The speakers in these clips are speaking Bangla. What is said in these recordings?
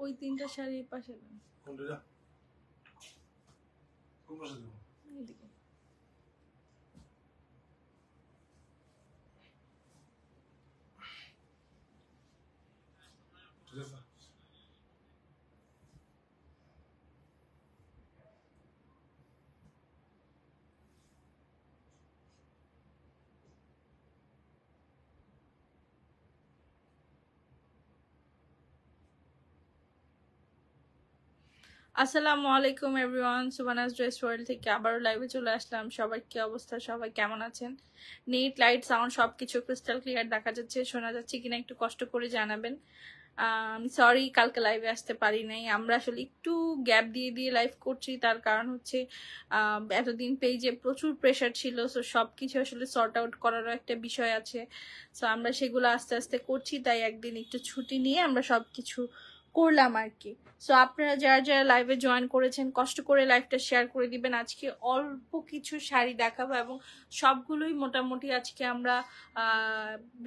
ওই তিনটা শাড়ি পাশে দেন। কোনটা? কোন পাশে দেব? এইদিকে। ঠিক আছে। আসসালামু আলাইকুম এভরিওয়ান, সুবানাস ড্রেস ওয়ার্ল্ড থেকে আবারও লাইভে চলে আসলাম। সবার কি অবস্থা, সবাই কেমন আছেন? নেট, লাইট, সাউন্ড সবকিছু ক্রিস্টাল ক্লিয়ার দেখা যাচ্ছে, শোনা যাচ্ছে কিনা একটু কষ্ট করে জানাবেন। আমি সরি কালকে লাইভে আসতে পারি নাই। আমরা আসলে একটু গ্যাপ দিয়ে দিয়ে লাইভ করছি, তার কারণ হচ্ছে এতদিন পেজে প্রচুর প্রেশার ছিল, সো সবকিছু আসলে সর্ট আউট করারও একটা বিষয় আছে। সো আমরা সেগুলো আস্তে আস্তে করছি, তাই একদিন একটু ছুটি নিয়ে আমরা সবকিছু করলাম আর কি। সো আপনারা যারা যারা লাইভে জয়েন করেছেন কষ্ট করে লাইভটা শেয়ার করে দিবেন। আজকে অল্প কিছু শাড়ি দেখাবো এবং সবগুলোই মোটামুটি আজকে আমরা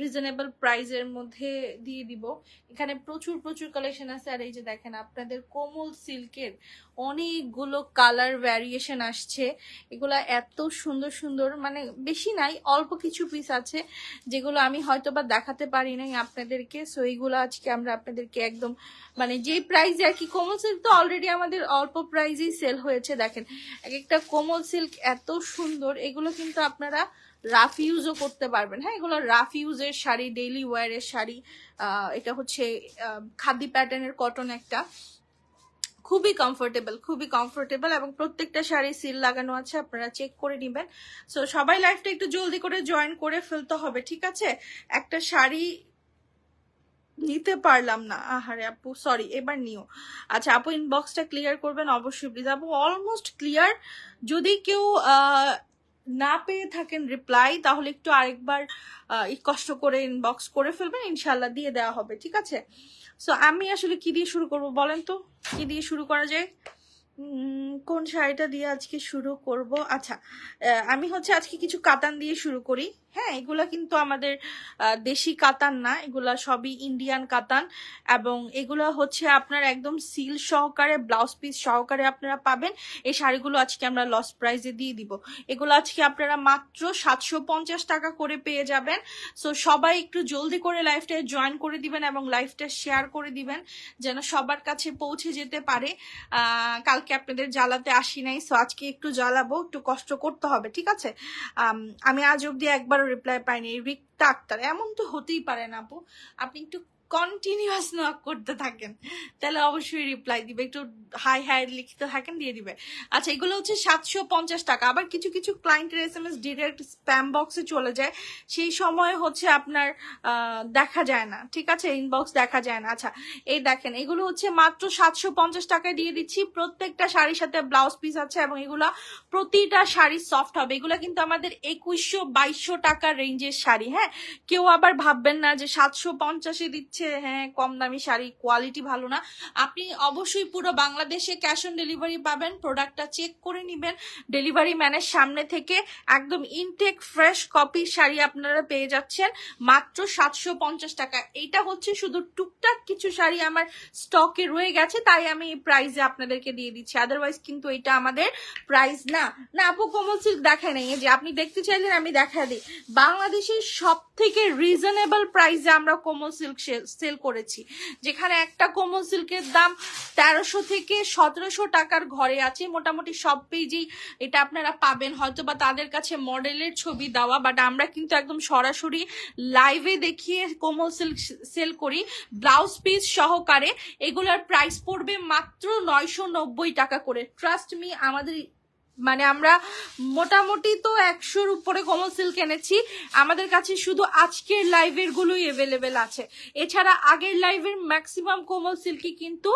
রিজনেবল প্রাইসের মধ্যে দিয়ে দিব। এখানে প্রচুর প্রচুর কালেকশন আছে। আর এই যে দেখেন আপনাদের কোমল সিল্কের অনেকগুলো কালার ভ্যারিয়েশন আসছে। এগুলা এত সুন্দর সুন্দর, মানে বেশি নাই, অল্প কিছু পিস আছে যেগুলো আমি হয়তো বা দেখাতে পারি নাই আপনাদেরকে। সো এইগুলো আজকে আমরা আপনাদেরকে একদম মানে যেই প্রাইসে আর কি, কোমল সিল্ক তো অলরেডি আমাদের অল্প প্রাইসেই সেল হয়েছে। দেখেন এক একটা কোমল সিল্ক এত সুন্দর, এগুলো কিন্তু আপনারা রাফ ইউজও করতে পারবেন। হ্যাঁ, এগুলো রাফ ইউজের শাড়ি, ডেইলি ওয়ারের শাড়ি। এটা হচ্ছে খাদি প্যাটার্নের কটন, একটা খুবই কমফোর্টেবল এবং প্রত্যেকটা শাড়ি সিল লাগানো আছে, আপনারা চেক করে নেবেন। সো সবাই লাইভটা একটু জলদি করে জয়েন করে ফেলতে হবে, ঠিক আছে? একটা শাড়ি নিতে পারলাম না, আহারে আপু সরি, এবার নিও। আচ্ছা আপু ইনবক্সটা ক্লিয়ার করবেন অবশ্যই প্লিজ। আপু অলমোস্ট ক্লিয়ার, যদি কেউ না পেয়ে থাকেন রিপ্লাই তাহলে একটু আরেকবার কষ্ট করে ইনবক্স করে ফেলবেন, ইনশাল্লাহ দিয়ে দেওয়া হবে, ঠিক আছে? সো আমি আসলে কি দিয়ে শুরু করব বলেন তো, কি দিয়ে শুরু করা যায়? কোন শাড়িটা দিয়ে আজকে শুরু করব? আচ্ছা আমি হচ্ছে আজকে কিছু কাতান দিয়ে শুরু করি। হ্যাঁ, এগুলা কিন্তু আমাদের দেশি কাতান না, এগুলা সবই ইন্ডিয়ান কাতান এবং এগুলা হচ্ছে আপনার একদম সিল সহকারে, ব্লাউজ পিস সহকারে আপনারা পাবেন। এই শাড়িগুলো আজকে আমরা লস প্রাইসে দিয়ে দিব। এগুলো আজকে আপনারা মাত্র 750 টাকা করে পেয়ে যাবেন। সো সবাই একটু জলদি করে লাইভটা জয়েন করে দিবেন এবং লাইভটা শেয়ার করে দিবেন যেন সবার কাছে পৌঁছে যেতে পারে। কালকে আপনাদের জ্বালাতে আসি নাই, সো আজকে একটু জ্বালাবো, একটু কষ্ট করতে হবে, ঠিক আছে? আমি আজ অব্দি একবারও রিপ্লাই পাইনি। রিক্তা আক্তার, এমন তো হতেই পারে না আপু, আপনি একটু কন্টিনিউয়াস নক করতে থাকেন তাহলে অবশ্যই রিপ্লাই দিবে, একটু হাই হাই লিখতে থাকেন, দিয়ে দিবে। আচ্ছা এগুলো হচ্ছে 750 টাকা। আবার কিছু কিছু ক্লায়েন্টের SMS ডিরেক্ট স্প্যাম বক্সে চলে যায়, সেই সময় হচ্ছে আপনার দেখা যায় না, ঠিক আছে? ইনবক্স দেখা যায় না। আচ্ছা এই দেখেন এগুলো হচ্ছে মাত্র 750 টাকায় দিয়ে দিচ্ছি। প্রত্যেকটা শাড়ির সাথে ব্লাউজ পিস আছে এবং এগুলা প্রতিটা শাড়ি সফট হবে। এগুলো কিন্তু আমাদের 2100-2200 টাকার রেঞ্জের শাড়ি। হ্যাঁ, কেউ আবার ভাববেন না যে 750-এ দিচ্ছে, হ্যাঁ কম দামি শাড়ি, কোয়ালিটি ভালো না। আপনি অবশ্যই পুরো বাংলাদেশে ক্যাশ অন ডেলিভারি পাবেন। প্রোডাক্টটা চেক করে নিবেন ডেলিভারি ম্যানের সামনে থেকে। একদম ইনটেক ফ্রেশ কপি শাড়ি আপনারা পেয়ে যাচ্ছেন মাত্র 750 টাকা। এইটা হচ্ছে শুধু টুকটাক কিছু শাড়ি আমার স্টকে রয়ে গেছে, তাই আমি এই প্রাইসে আপনাদেরকে দিয়ে দিচ্ছি, আদারওয়াইজ কিন্তু এটা আমাদের প্রাইস না। না আপু কোমল সিল্ক দেখায় নাই, যে আপনি দেখতে চাইলেন আমি দেখা দিই। বাংলাদেশের সব থেকে রিজনেবল প্রাইসে আমরা কোমল সিল্ক সেল করেছি, যেখানে একটা কোমল সিল্কের দাম 1300 থেকে 1700 টাকার ঘরে আছে। মোটামুটি সব পেজেই এটা আপনারা পাবেন, হয়তো বা তাদের কাছে মডেলের ছবি দেওয়া, বাট আমরা কিন্তু একদম সরাসরি লাইভে দেখিয়ে কোমল সিল্ক সেল করি ব্লাউজ পিস সহকারে। এগুলার প্রাইস পড়বে মাত্র 990 টাকা করে। ট্রাস্ট মি, আমাদের মানে আমরা মোটামুটি তো 100-র উপরে কোমল সিল্ক এনেছি, আমাদের কাছে শুধু আজকের লাইভের গুলোই অ্যাভেলেবেল আছে। এছাড়া আগের লাইভের ম্যাক্সিমাম কোমল সিল্কই কিন্তু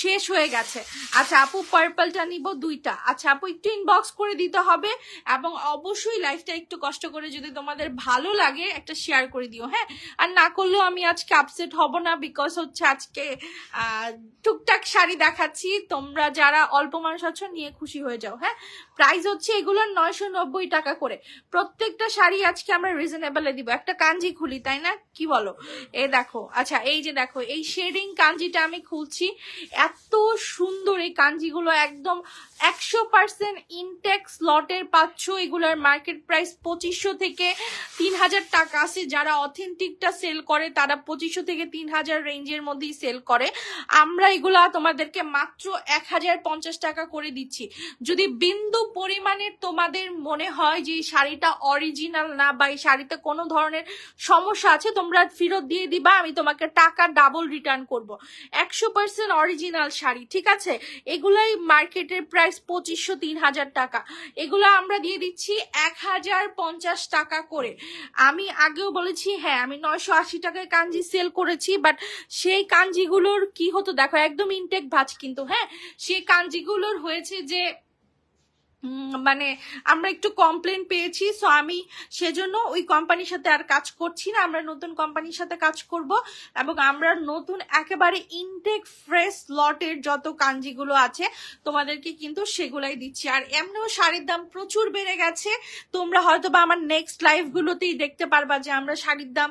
শেষ হয়ে গেছে। আচ্ছা আপু পার্পলটা নিব 2টা। আচ্ছা আপু একটু ইনবক্স করে দিতে হবে এবং অবশ্যই লাইভটা একটু কষ্ট করে যদি তোমাদের ভালো লাগে একটা শেয়ার করে দিও। হ্যাঁ, আর না করলেও আমি আজকে আপসেট হব না, বিকজ হচ্ছে আজকে টুকটাক শাড়ি দেখাচ্ছি, তোমরা যারা অল্প মানুষ আছো নিয়ে খুশি হয়ে যাও। হ্যাঁ, প্রাইস হচ্ছে এগুলোর 990 টাকা করে। প্রত্যেকটা শাড়ি আজকে আমরা রিজনেবলে দিব। একটা কাঞ্জি খুলি, তাই না, কি বলো? এই দেখো, আচ্ছা এই যে দেখো এই শেডিং কাঞ্জিটা আমি খুলছি, এত সুন্দর এই কাঞ্জিগুলো, একদম 100% ইনটেক্স লটের পাচ্ছ। এগুলোর মার্কেট প্রাইস 2500 থেকে 3000 টাকা আছে। যারা অথেন্টিকটা সেল করে তারা 2500 থেকে 3000 রেঞ্জের মধ্যেই সেল করে। আমরা এগুলা তোমাদেরকে মাত্র 1050 টাকা করে দিচ্ছি। যদি বিন্দু পরিমাণের তোমাদের মনে হয় যে এই শাড়িটা অরিজিনাল না বা এই শাড়িতে কোনো ধরনের সমস্যা আছে, তোমরা ফেরত দিয়ে দিবা, আমি তোমাকে টাকা ডাবল রিটার্ন করব। 100% অরিজিনাল শাড়ি, ঠিক আছে? এগুলাই মার্কেটের প্রাইস 2500 3000 টাকা, এগুলো আমরা দিয়ে দিচ্ছি 1050 টাকা করে। আমি আগেও বলেছি, হ্যাঁ আমি 980 টাকায় কাঞ্জি সেল করেছি, বাট সেই কাঞ্জিগুলোর কি হতো দেখো, একদম ইনটেক ভাঁজ কিন্তু, হ্যাঁ সেই কাঞ্জিগুলোর হয়েছে যে মানে আমরা একটু কমপ্লেন পেয়েছি, সো আমি সেজন্য ওই কোম্পানির সাথে আর কাজ করছি না, আমরা নতুন কোম্পানির সাথে কাজ করব এবং আমরা নতুন একেবারে ইনটেক ফ্রেশ লটের যত কাঞ্জিগুলো আছে তোমাদেরকে কিন্তু সেগুলাই দিচ্ছি। আর এমনিও শাড়ির দাম প্রচুর বেড়ে গেছে, তোমরা হয়তো বা আমার নেক্সট লাইভগুলোতেই দেখতে পারবা যে আমরা শাড়ির দাম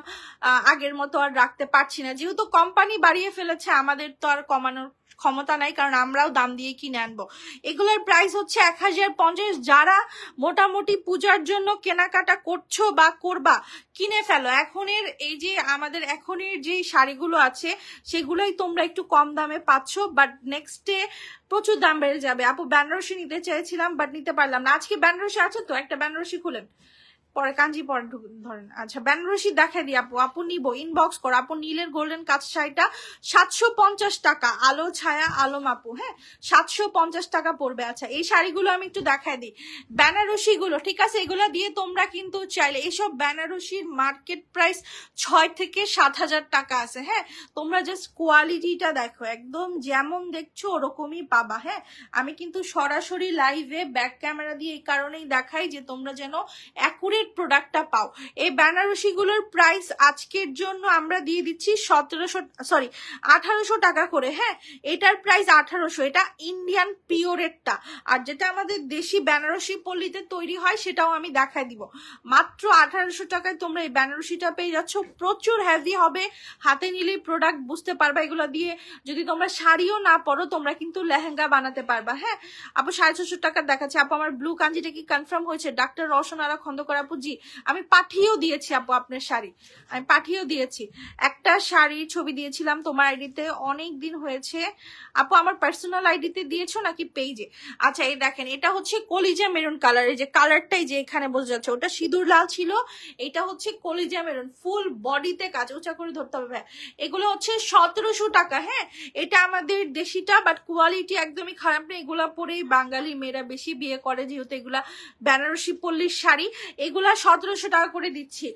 আগের মতো আর রাখতে পারছি না, যেহেতু কোম্পানি বাড়িয়ে ফেলেছে, আমাদের তো আর কমানোর ক্ষমতা নাই, কারণ আমরাও দাম দিয়ে কিনে আনবো। এগুলোর প্রাইস হচ্ছে 1050। যারা মোটামুটি পূজার জন্য কেনাকাটা করছো বা করবা, কিনে ফেলো। এখনের এই যে আমাদের এখনের যে শাড়িগুলো আছে সেগুলোই তোমরা একটু কম দামে পাচ্ছ, বাট নেক্সটে প্রচুর দাম বেড়ে যাবে। আপু বেনারসি নিতে চেয়েছিলাম বাট নিতে পারলাম না। আজকে বেনারসি আছে তো? একটা বেনারসি খুলেন, পরে কাঞ্জি পরে ধরেন। আচ্ছা বেনারসি দেখাই দিই আপু, আপু নিবো, ইনবক্স করো। আপু নীলের গোল্ডেন কাজ শাড়িটা 750 টাকা, আলো ছায়া আলম আপু, হ্যাঁ 750 টাকা পড়বে। আচ্ছা এই শাড়িগুলো আমি একটু দেখাই দিই, বেনারসি গুলো, ঠিক আছে? এগুলো দিয়ে তোমরা কিন্তু চাইলে, এসব বেনারসির মার্কেট প্রাইস 6 থেকে 7000 টাকা আছে, হ্যাঁ তোমরা জাস্ট কোয়ালিটিটা দেখো, একদম যেমন দেখছো ওরকমই পাবা। হ্যাঁ আমি কিন্তু সরাসরি লাইভে ব্যাক ক্যামেরা দিয়ে এই কারণেই দেখাই যে তোমরা যেন অ্যাকুরেট প্রোডাক্টটা পাও। এই বেনারসি গুলোর প্রাইস আজকের জন্য আমরা দিয়ে দিচ্ছি 1800 টাকা করে। হ্যাঁ এটার প্রাইস 1800, এটা ইন্ডিয়ান পিওরেটটা। আর যেটা আমাদের দেশি বেনারসি পল্লীতে তৈরি হয় সেটাও আমি দেখাই দিব। মাত্র 1800 টাকায় তোমরা এই বেনারসিটা পেয়ে যাচ্ছ। প্রচুর হেভি হবে, হাতে নিলেই প্রোডাক্ট বুঝতে পারবা। এগুলো দিয়ে যদি তোমরা শাড়িও না পরো তোমরা কিন্তু লেহেঙ্গা বানাতে পারবা। হ্যাঁ আপু 650 টাকা দেখাচ্ছে। আপু আমার ব্লু কাঞ্জিটা কি কনফার্ম হয়েছে? ডাক্তার রওশন আরা খন্দকার আপু, জি আমি পাঠিয়েও দিয়েছি আপু আপনার শাড়ি, আমি পাঠিয়েও দিয়েছি। একটা শাড়ির ছবি দিয়েছিলাম তোমার আইডিতে, অনেক দিন হয়েছে আপু। আমার পার্সোনাল আইডিতে দিয়েছো নাকি পেজে? আচ্ছা এই দেখেন, এটা হচ্ছে কলিজা মেরুন কালার, এই যে কালারটাই যে এখানে বোঝা যাচ্ছে, ওটা সিঁদুর লাল ছিল, এটা হচ্ছে কলিজা মেরুন, ফুল বডিতে কাজ, উঁচা করে ধরতে হবে। এগুলো হচ্ছে 1700 টাকা। হ্যাঁ এটা আমাদের দেশিটা, বাট কোয়ালিটি একদমই খারাপ নেই। এগুলা পরেই বাঙালি মেয়েরা বেশি বিয়ে করে, যেহেতু এগুলা বেনারসি পল্লীর শাড়ি। এগুলা 1700 টাকা করে দিচ্ছি।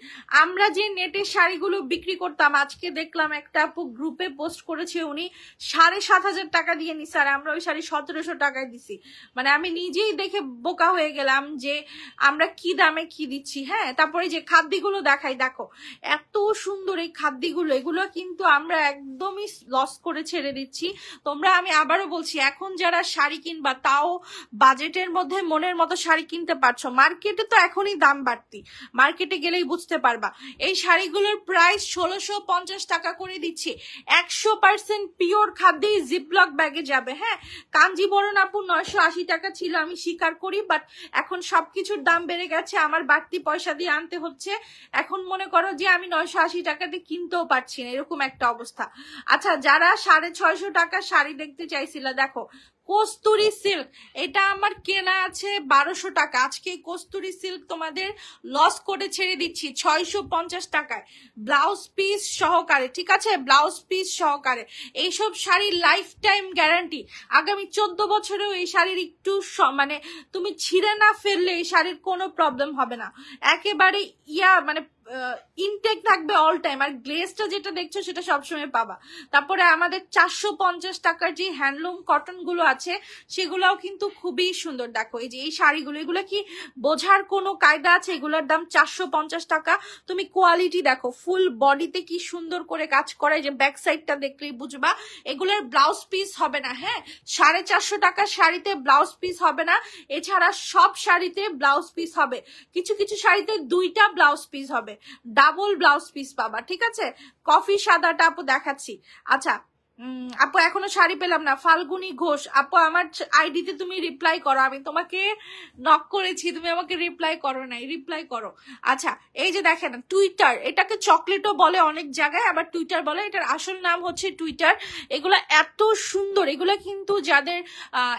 আমরা যে নেটের শাড়িগুলো বিক্রি করতাম, আজকে দেখলাম একটা আপু গ্রুপে পোস্ট করেছে, উনি 7500 টাকা দিয়ে নিছে, আর আমরা ওই শাড়ি 1700 টাকায় দিছি। মানে আমি নিজেই দেখে বোকা হয়ে গেলাম যে আমরা কি দামে কি দিচ্ছি। হ্যাঁ তারপরে যে খাদ্যগুলো দেখাই, দেখো এত সুন্দর এই খাদ্যগুলো, এগুলো কিন্তু আমরা একদমই লস করে ছেড়ে দিচ্ছি। তোমরা, আমি আবারও বলছি, এখন যারা শাড়ি কিনবা তাও বাজেটের মধ্যে মনের মতো শাড়ি কিনতে পারছো। মার্কেটে তো এখনই দাম বাড়তি, মার্কেটে গেলেই বুঝতে পারবা। এই শাড়িগুলোর প্রাইস 1650 টাকা করে দিচ্ছি। 100% পিওর খাদ্যেই জিপলক ব্যাগে যাবে। হ্যাঁ কাঞ্জিবরণ আপু 980 টাকা ছিল, আমি স্বীকার করি, বাট এখন সবকিছুর দাম বেড়ে গেছে, আমার বাড়তি পয়সা দিয়ে আনতে হচ্ছে। এখন মনে করো যে আমি 980 টাকা দিয়ে কিনতেও পারছি না, এরকম একটা অবস্থা। আচ্ছা যারা 650 টাকা শাড়ি দেখতে চাইছিল, দেখো কস্তুরি সিল্ক, এটা আমার কেনা আছে 1200 টাকা, আজকে কস্তুরি সিল্ক তোমাদের লস করে ছেড়ে দিচ্ছি 650 টাকায়, ব্লাউজ পিস সহকারে, ঠিক আছে ব্লাউজ পিস সহকারে। এইসব শাড়ির লাইফ টাইম গ্যারান্টি, আগামী 14 বছরেও এই শাড়ির একটু মানে তুমি ছিঁড়ে না ফেললে এই শাড়ির কোনো প্রবলেম হবে না। একেবারে মানে ইনটেক থাকবে অল টাইম, আর গ্লেজটা যেটা দেখছো সেটা সবসময় পাবা। তারপরে আমাদের 450 টাকার যে হ্যান্ডলুম কটন গুলো আছে সেগুলোও কিন্তু খুবই সুন্দর। দেখো এই যে এই শাড়িগুলো, এগুলো কি বোঝার কোনো কায়দা আছে? এগুলোর দাম 450 টাকা। তুমি কোয়ালিটি দেখো, ফুল বডিতে কি সুন্দর করে কাজ করা, যে ব্যাক সাইডটা দেখলেই বুঝবা। এগুলোর ব্লাউজ পিস হবে না, হ্যাঁ 450 টাকার শাড়িতে ব্লাউজ পিস হবে না, এছাড়া সব শাড়িতে ব্লাউজ পিস হবে। কিছু কিছু শাড়িতে 2টা ব্লাউজ পিস হবে, ডাবল ব্লাউজ পিস পাবা, ঠিক আছে। কফি সাদাটা আপু দেখাচ্ছি। আচ্ছা আপু এখনো শাড়ি পেলাম না, ফাল্গুনি ঘোষ আপু আমার আইডিতে তুমি রিপ্লাই করো, আমি তোমাকে নক করেছি, তুমি আমাকে রিপ্লাই করো নাই, রিপ্লাই করো। আচ্ছা এই যে দেখেন টুইটার, এটাকে চকলেটও বলে অনেক জায়গায়, আবার টুইটার বলে, এটার আসল নাম হচ্ছে টুইটার। এগুলা এত সুন্দর, এগুলা কিন্তু যাদের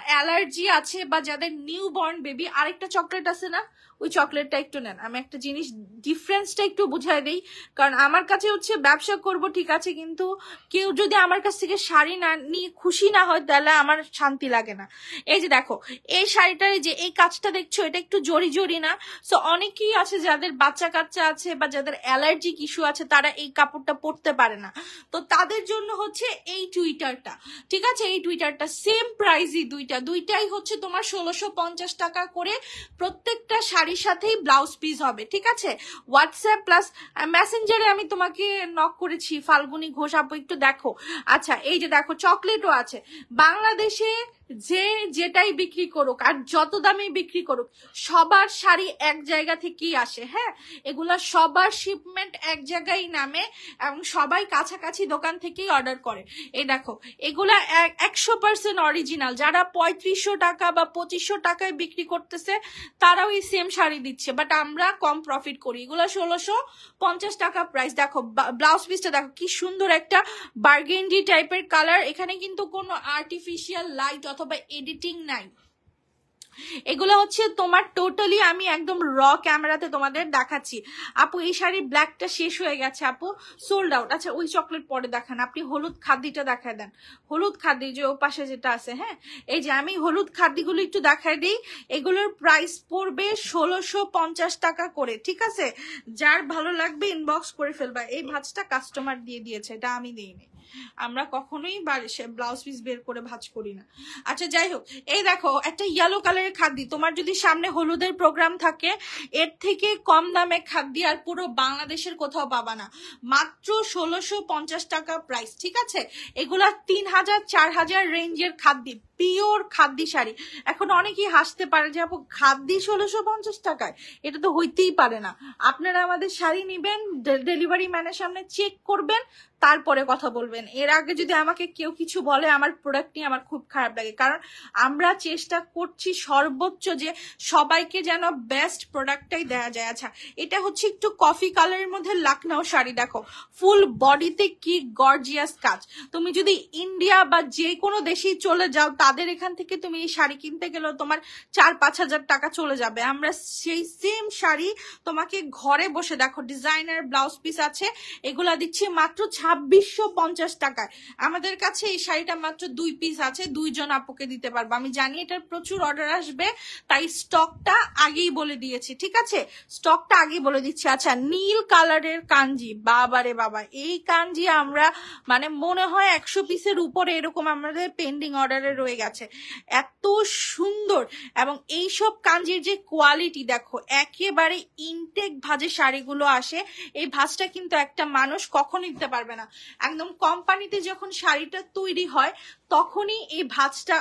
অ্যালার্জি আছে বা যাদের নিউ বর্ন বেবি, আরেকটা চকলেট আছে না, ওই চকলেটটা একটু নেন। আমি একটা জিনিস ডিফারেন্সটা একটু বুঝাই দেই, কারণ আমার কাছে হচ্ছে ব্যবসা করব ঠিক আছে, কিন্তু কেউ যদি আমার কাছ থেকে শাড়ি না নিয়ে খুশি না হয় তাহলে আমার শান্তি লাগে না। এই যে দেখো এই শাড়িটার যে এই কাজটা দেখছো, এটা একটু জরি জরি না? সো অনেকেই আছে যাদের বাচ্চা কাচ্চা আছে বা যাদের অ্যালার্জিক ইস্যু আছে, তারা এই কাপড়টা পরতে পারে না, তো তাদের জন্য হচ্ছে এই টুইটারটা, ঠিক আছে। এই টুইটারটা সেম প্রাইসই, দুইটাই হচ্ছে তোমার 1650 টাকা করে, প্রত্যেকটা শাড়ির সাথেই ব্লাউজ পিস হবে, ঠিক আছে। হোয়াটসঅ্যাপ প্লাস মেসেঞ্জারে আমি তোমাকে নক করেছি, ফাল্গুনি ঘোষ আপু একটু দেখো। আচ্ছা এই যে দেখো চকলেটও আছে। বাংলাদেশে যে যেটাই বিক্রি করুক আর যত দামে বিক্রি করুক, সবার শাড়ি এক জায়গা থেকেই আসে, হ্যাঁ এগুলা সবার শিপমেন্ট এক জায়গায় নামে এবং সবাই কাছাকাছি দোকান থেকেই অর্ডার করে। এই দেখো এগুলা 100% অরিজিনাল। যারা 3500 টাকা বা 2500 টাকায় বিক্রি করতেছে তারাও এই সেম শাড়ি দিচ্ছে, বাট আমরা কম প্রফিট করি। এগুলো 1650 টাকা প্রাইস। দেখো ব্লাউজ পিসটা দেখো কি সুন্দর, একটা বার্গেন্ডি টাইপের কালার, এখানে কিন্তু কোনো আর্টিফিশিয়াল লাইট অথবা এডিটিং নাই। এগুলো হচ্ছে তোমার টোটালি আমি একদম র ক্যামেরাতে তোমাদের দেখাচ্ছি। আপু এই শাড়ির ব্ল্যাকটা শেষ হয়ে গেছে আপু, সোল্ড আউট। আচ্ছা ওই চকলেট পরে দেখান, আপনি হলুদ খাদ্যিটা দেখায় দেন, হলুদ খাদ্যি যে ও পাশে যেটা আছে, হ্যাঁ এই যে আমি হলুদ খাদ্যিগুলো একটু দেখাই দিই। এগুলোর প্রাইস পড়বে 1650 টাকা করে, ঠিক আছে। যার ভালো লাগবে ইনবক্স করে ফেলবা। এই ভাঁজটা কাস্টমার দিয়ে দিয়েছে, এটা আমি দিইনি, আমরা কখনোই ব্লাউজ পিস বের করে ভাঁজ করি না। আচ্ছা যাই হোক, এই দেখো একটা ইয়েলো কালারের খাদ্যি, তোমার যদি সামনে হলুদের প্রোগ্রাম থাকে এর থেকে কম দামে খাদ্যি আর পুরো বাংলাদেশের কোথাও পাবা না, মাত্র 1650 টাকা প্রাইস, ঠিক আছে। এগুলা 3000 4000 রেঞ্জের খাদ্যি, পিওর খাদ্যি শাড়ি। এখন অনেকেই হাসতে পারে যে আপু খাদ্যি 1650 টাকায়, এটা তো হইতেই পারে না। আপনারা আমাদের শাড়ি নিবেন, ডেলিভারি ম্যানের সামনে চেক করবেন, তারপরে কথা বলবেন। এর আগে যদি আমাকে কেউ কিছু বলে আমার প্রোডাক্ট নিয়ে আমার খুব খারাপ লাগে, কারণ আমরা চেষ্টা করছি সর্বোচ্চ যে সবাইকে যেন বেস্ট প্রোডাক্টটাই দেওয়া যায়। আচ্ছা এটা হচ্ছে একটু কফি কালারের মধ্যে লাখনৌ শাড়ি, দেখো ফুল বডিতে কি গর্জিয়াস কাজ। তুমি যদি ইন্ডিয়া বা যে কোনো দেশেই চলে যাও, তাদের এখান থেকে তুমি এই শাড়ি কিনতে গেলেও তোমার 4-5 হাজার টাকা চলে যাবে। আমরা সেই সেম শাড়ি তোমাকে ঘরে বসে, দেখো ডিজাইনার ব্লাউজ পিস আছে, এগুলা দিচ্ছি মাত্র 2650 টাকায়। আমাদের কাছে এই শাড়িটা মাত্র 2 পিস আছে, 2 জন আপুকে দিতে পারবো। আমি জানি এটার প্রচুর অর্ডার আসবে, তাই স্টকটা আগেই বলে দিয়েছি, ঠিক আছে, স্টকটা আগেই বলে দিচ্ছি। আচ্ছা নীল কালারের কাঞ্জি, বাবারে বাবা, এই কাঞ্জি আমরা মানে মনে হয় 100 পিসের উপরে এরকম আমাদের পেন্ডিং অর্ডারে রয়ে গেছে, এত সুন্দর। এবং এইসব কাঞ্জির যে কোয়ালিটি দেখো, একেবারে ইনটেক ভাজে শাড়িগুলো আসে। এই ভাজটা কিন্তু একটা মানুষ কখনো দিতে পারবে না, একদম কোম্পানিতে যখন শাড়িটা তৈরি হয় তখনই এই ভাজটা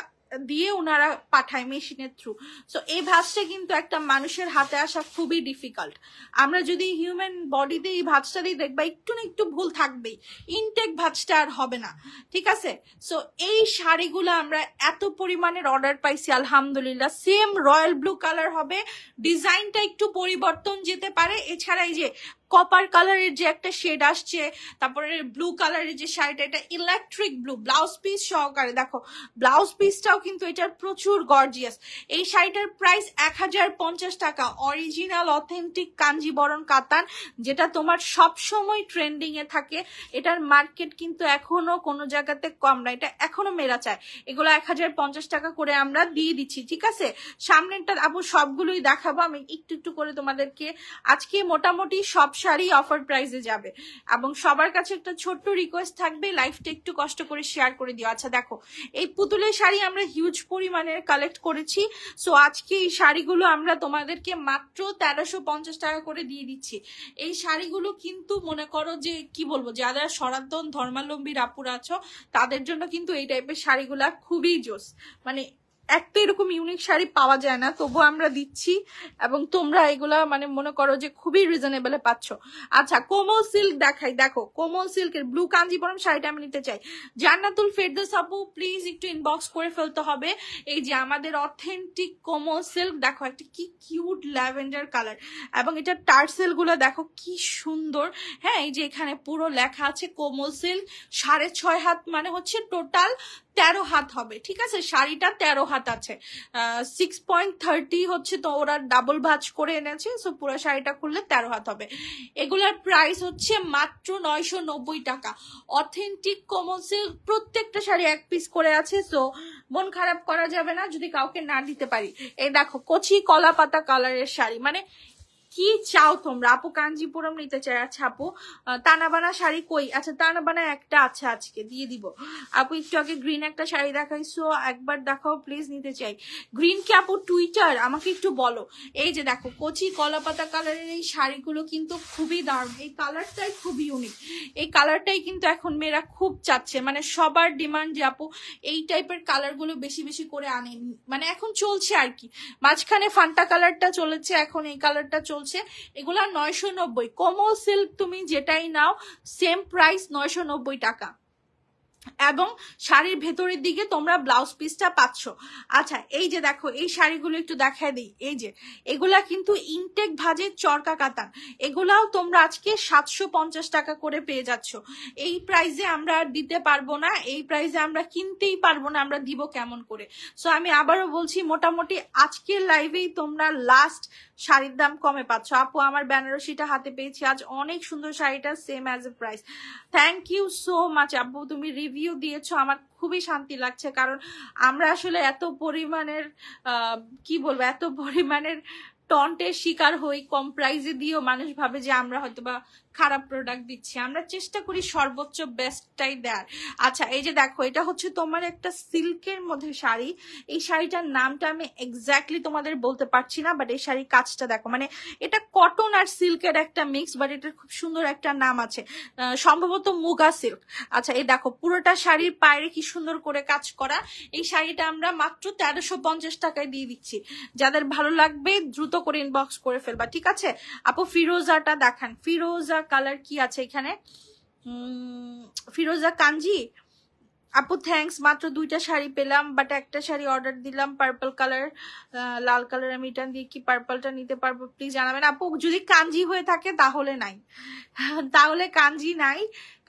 দিয়ে ওনারা পাঠায় মেশিনের থ্রু। সো এই ভাজটা কিন্তু একটা মানুষের হাতে আসা খুবই ডিফিকাল্ট। আমরা যদি হিউম্যান বডিতে এই ভাজটা দিই দেখবা একটু না একটু ভুল থাকবেই, ইনটেক ভাজটা আর হবে না, ঠিক আছে। সো এই শাড়িগুলো আমরা এত পরিমাণের অর্ডার পাইছি আলহামদুলিল্লাহ। সেম রয়্যাল ব্লু কালার হবে, ডিজাইনটা একটু পরিবর্তন যেতে পারে। এছাড়া এই যে কপার কালারের যে একটা শেড আসছে, তারপরে ব্লু কালারের যে শাড়িটা, এটা ইলেকট্রিক ব্লু, ব্লাউজ পিস সহকারে। দেখো ব্লাউজ পিসটাও কিন্তু এটার প্রচুর গর্জিয়াস। এই শাড়িটার প্রাইস 1050 টাকা, অরিজিনাল অথেন্টিক কাঞ্জিবরম কাতান, যেটা তোমার সব সময় ট্রেন্ডিং এ থাকে। এটার মার্কেট কিন্তু এখনো কোনো জায়গাতে কম না, এটা এখনো মেরা চায়। এগুলো 1050 টাকা করে আমরা দিয়ে দিচ্ছি, ঠিক আছে। সামনেরটা আপু সবগুলোই দেখাবো, আমি একটু একটু করে তোমাদেরকে আজকে মোটামুটি সব শাড়ি অফার প্রাইসে যাবে। এবং সবার কাছে একটা ছোট্ট রিকোয়েস্ট থাকবে, লাইফটা একটু কষ্ট করে শেয়ার করে দিও। আচ্ছা দেখো, এই পুতুলের শাড়ি আমরা হিউজ পরিমাণের কালেক্ট করেছি। সো আজকে এই শাড়িগুলো আমরা তোমাদেরকে মাত্র 1350 টাকা করে দিয়ে দিচ্ছি। এই শাড়িগুলো কিন্তু মনে করো যে কি বলবো, যারা সনাতন ধর্মাবলম্বী আপুরা আছো তাদের জন্য কিন্তু এই টাইপের শাড়িগুলা খুবই জোস। মানে একটা এরকম ইউনিক শাড়ি পাওয়া যায় না, তবুও আমরা দিচ্ছি এবং তোমরা এগুলা মানে মনে করো যে খুবই রিজনেবলে পাচ্ছ। আচ্ছা কোমল সিল্ক দেখাই, দেখো কোমল সিল্কের ব্লু কাঞ্জিবরম শাড়িটা আমি নিতে চাই। জান্নাতুল ফেরদৌস আপু প্লিজ একটু ইনবক্স করে ফেলতে হবে। এই যে আমাদের অথেন্টিক কোমল সিল্ক, দেখো একটা কি কিউট ল্যাভেন্ডার কালার এবং এটা টার্সেল গুলো দেখো কি সুন্দর। হ্যাঁ এই যে এখানে পুরো লেখা আছে কোমল সিল্ক, 6.5 হাত মানে হচ্ছে টোটাল 13 হাত হবে। ঠিক আছে, শাড়িটা 13 হাত আছে, 6.30 হচ্ছে তো ওরা ডাবল ভাঁজ করে এনেছে। সো পুরো শাড়িটা খুললে 13 হাত হবে। এগুলার প্রাইস হচ্ছে মাত্র 990 টাকা। অথেন্টিক কোমল সিল্ক, প্রত্যেকটা শাড়ি এক পিস করে আছে। সো মন খারাপ করা যাবে না যদি কাউকে না দিতে পারি। এই দেখো কচি কলা পাতা কালারের শাড়ি, মানে কি চাও তোমরা? আপু কাঞ্জিপুরম নিতে চাই। আচ্ছা আপু তানাবানা শাড়ি কই? আচ্ছা তানাবানা একটা আছে, আজকে দিয়ে দিব। আপু একটু আগে গ্রিন একটা শাড়ি দেখাইছো, একবার দেখাও প্লিজ, নিতে চাই। গ্রিন কি আপু টুইটার? আমাকে একটু বলো। এই যে দেখো কচি কলা পাতা কালারের এই শাড়িগুলো কিন্তু খুবই দারুণ, এই কালারটাই খুব ইউনিক। এই কালারটাই কিন্তু এখন মেয়েরা খুব চাচ্ছে, মানে সবার ডিমান্ড যে আপু এই টাইপের কালারগুলো বেশি বেশি করে আনেন, মানে এখন চলছে আর কি। মাঝখানে ফান্টা কালারটা চলেছে, এখন এই কালারটা চলছে। এগুলা 990। কোমল সিল্ক তুমি যেটাই নাও সেম প্রাইস 990 টাকা। এবং শাড়ির ভেতরের দিকে তোমরা ব্লাউজ পিসটা পাচ্ছ। আচ্ছা এই যে দেখো এই শাড়িগুলো একটু দেখায় দিই। এই যে এগুলা কিন্তু ইনটেক ভাজের চরকা কাতান, এগুলাও তোমরা আজকে 750 টাকা করে পেয়ে যাচ্ছ। এই প্রাইসে আমরা আর দিতে পারবো না, এই প্রাইসে আমরা কিনতেই পারবো না, আমরা দিব কেমন করে? সো আমি আবারও বলছি, মোটামুটি আজকের লাইভেই তোমরা লাস্ট শাড়ির দাম কমে পাচ্ছ। আপু আমার বেনারসিটা হাতে পেয়েছি আজ, অনেক সুন্দর শাড়িটা, same as a price. Thank you so much আপু, তুমি রিভিউ দিয়েছো, আমার খুবই শান্তি লাগছে। কারণ আমরা আসলে এত পরিমাণের কি বলবো, এত পরিমাণের টন্টের শিকার হই, কম প্রাইসে দিয়েও মানুষ ভাবে যে আমরা হয়তো বা খারাপ প্রোডাক্ট দিচ্ছি। আমরা চেষ্টা করি সর্বোচ্চ বেস্টটাই দেওয়ার। আচ্ছা এই যে দেখো এটা হচ্ছে তোমার একটা সিল্কের মধ্যে শাড়ি। এই শাড়িটার নামটা আমি এক্স্যাক্টলি তোমাদের বলতে পারছি না, বাট এই শাড়ির কাজটা দেখো, মানে এটা কটন আর সিল্কের একটা মিক্স, বাট এটার খুব সুন্দর একটা নাম আছে, সম্ভবত মুগা সিল্ক। আচ্ছা এই দেখো পুরোটা শাড়ির পায়ে কি সুন্দর করে কাজ করা। এই শাড়িটা আমরা মাত্র 1350 টাকায় দিয়ে দিচ্ছি। যাদের ভালো লাগবে দ্রুত করে ইনবক্স করে ফেলবা, ঠিক আছে? আপু ফিরোজাটা দেখান, ফিরোজা কালার কি আছে এখানে? ফিরোজা কাঞ্জি আপু থ্যাঙ্কস, মাত্র 2টা শাড়ি পেলাম, বাট একটা শাড়ি অর্ডার দিলাম পার্পল কালার, লাল কালার, আমি এটা দিয়ে কি পার্পলটা নিতে পারবো প্লিজ জানাবেন। আপু যদি কাঞ্জি হয়ে থাকে তাহলে নাই, তাহলে কাঞ্জি নাই।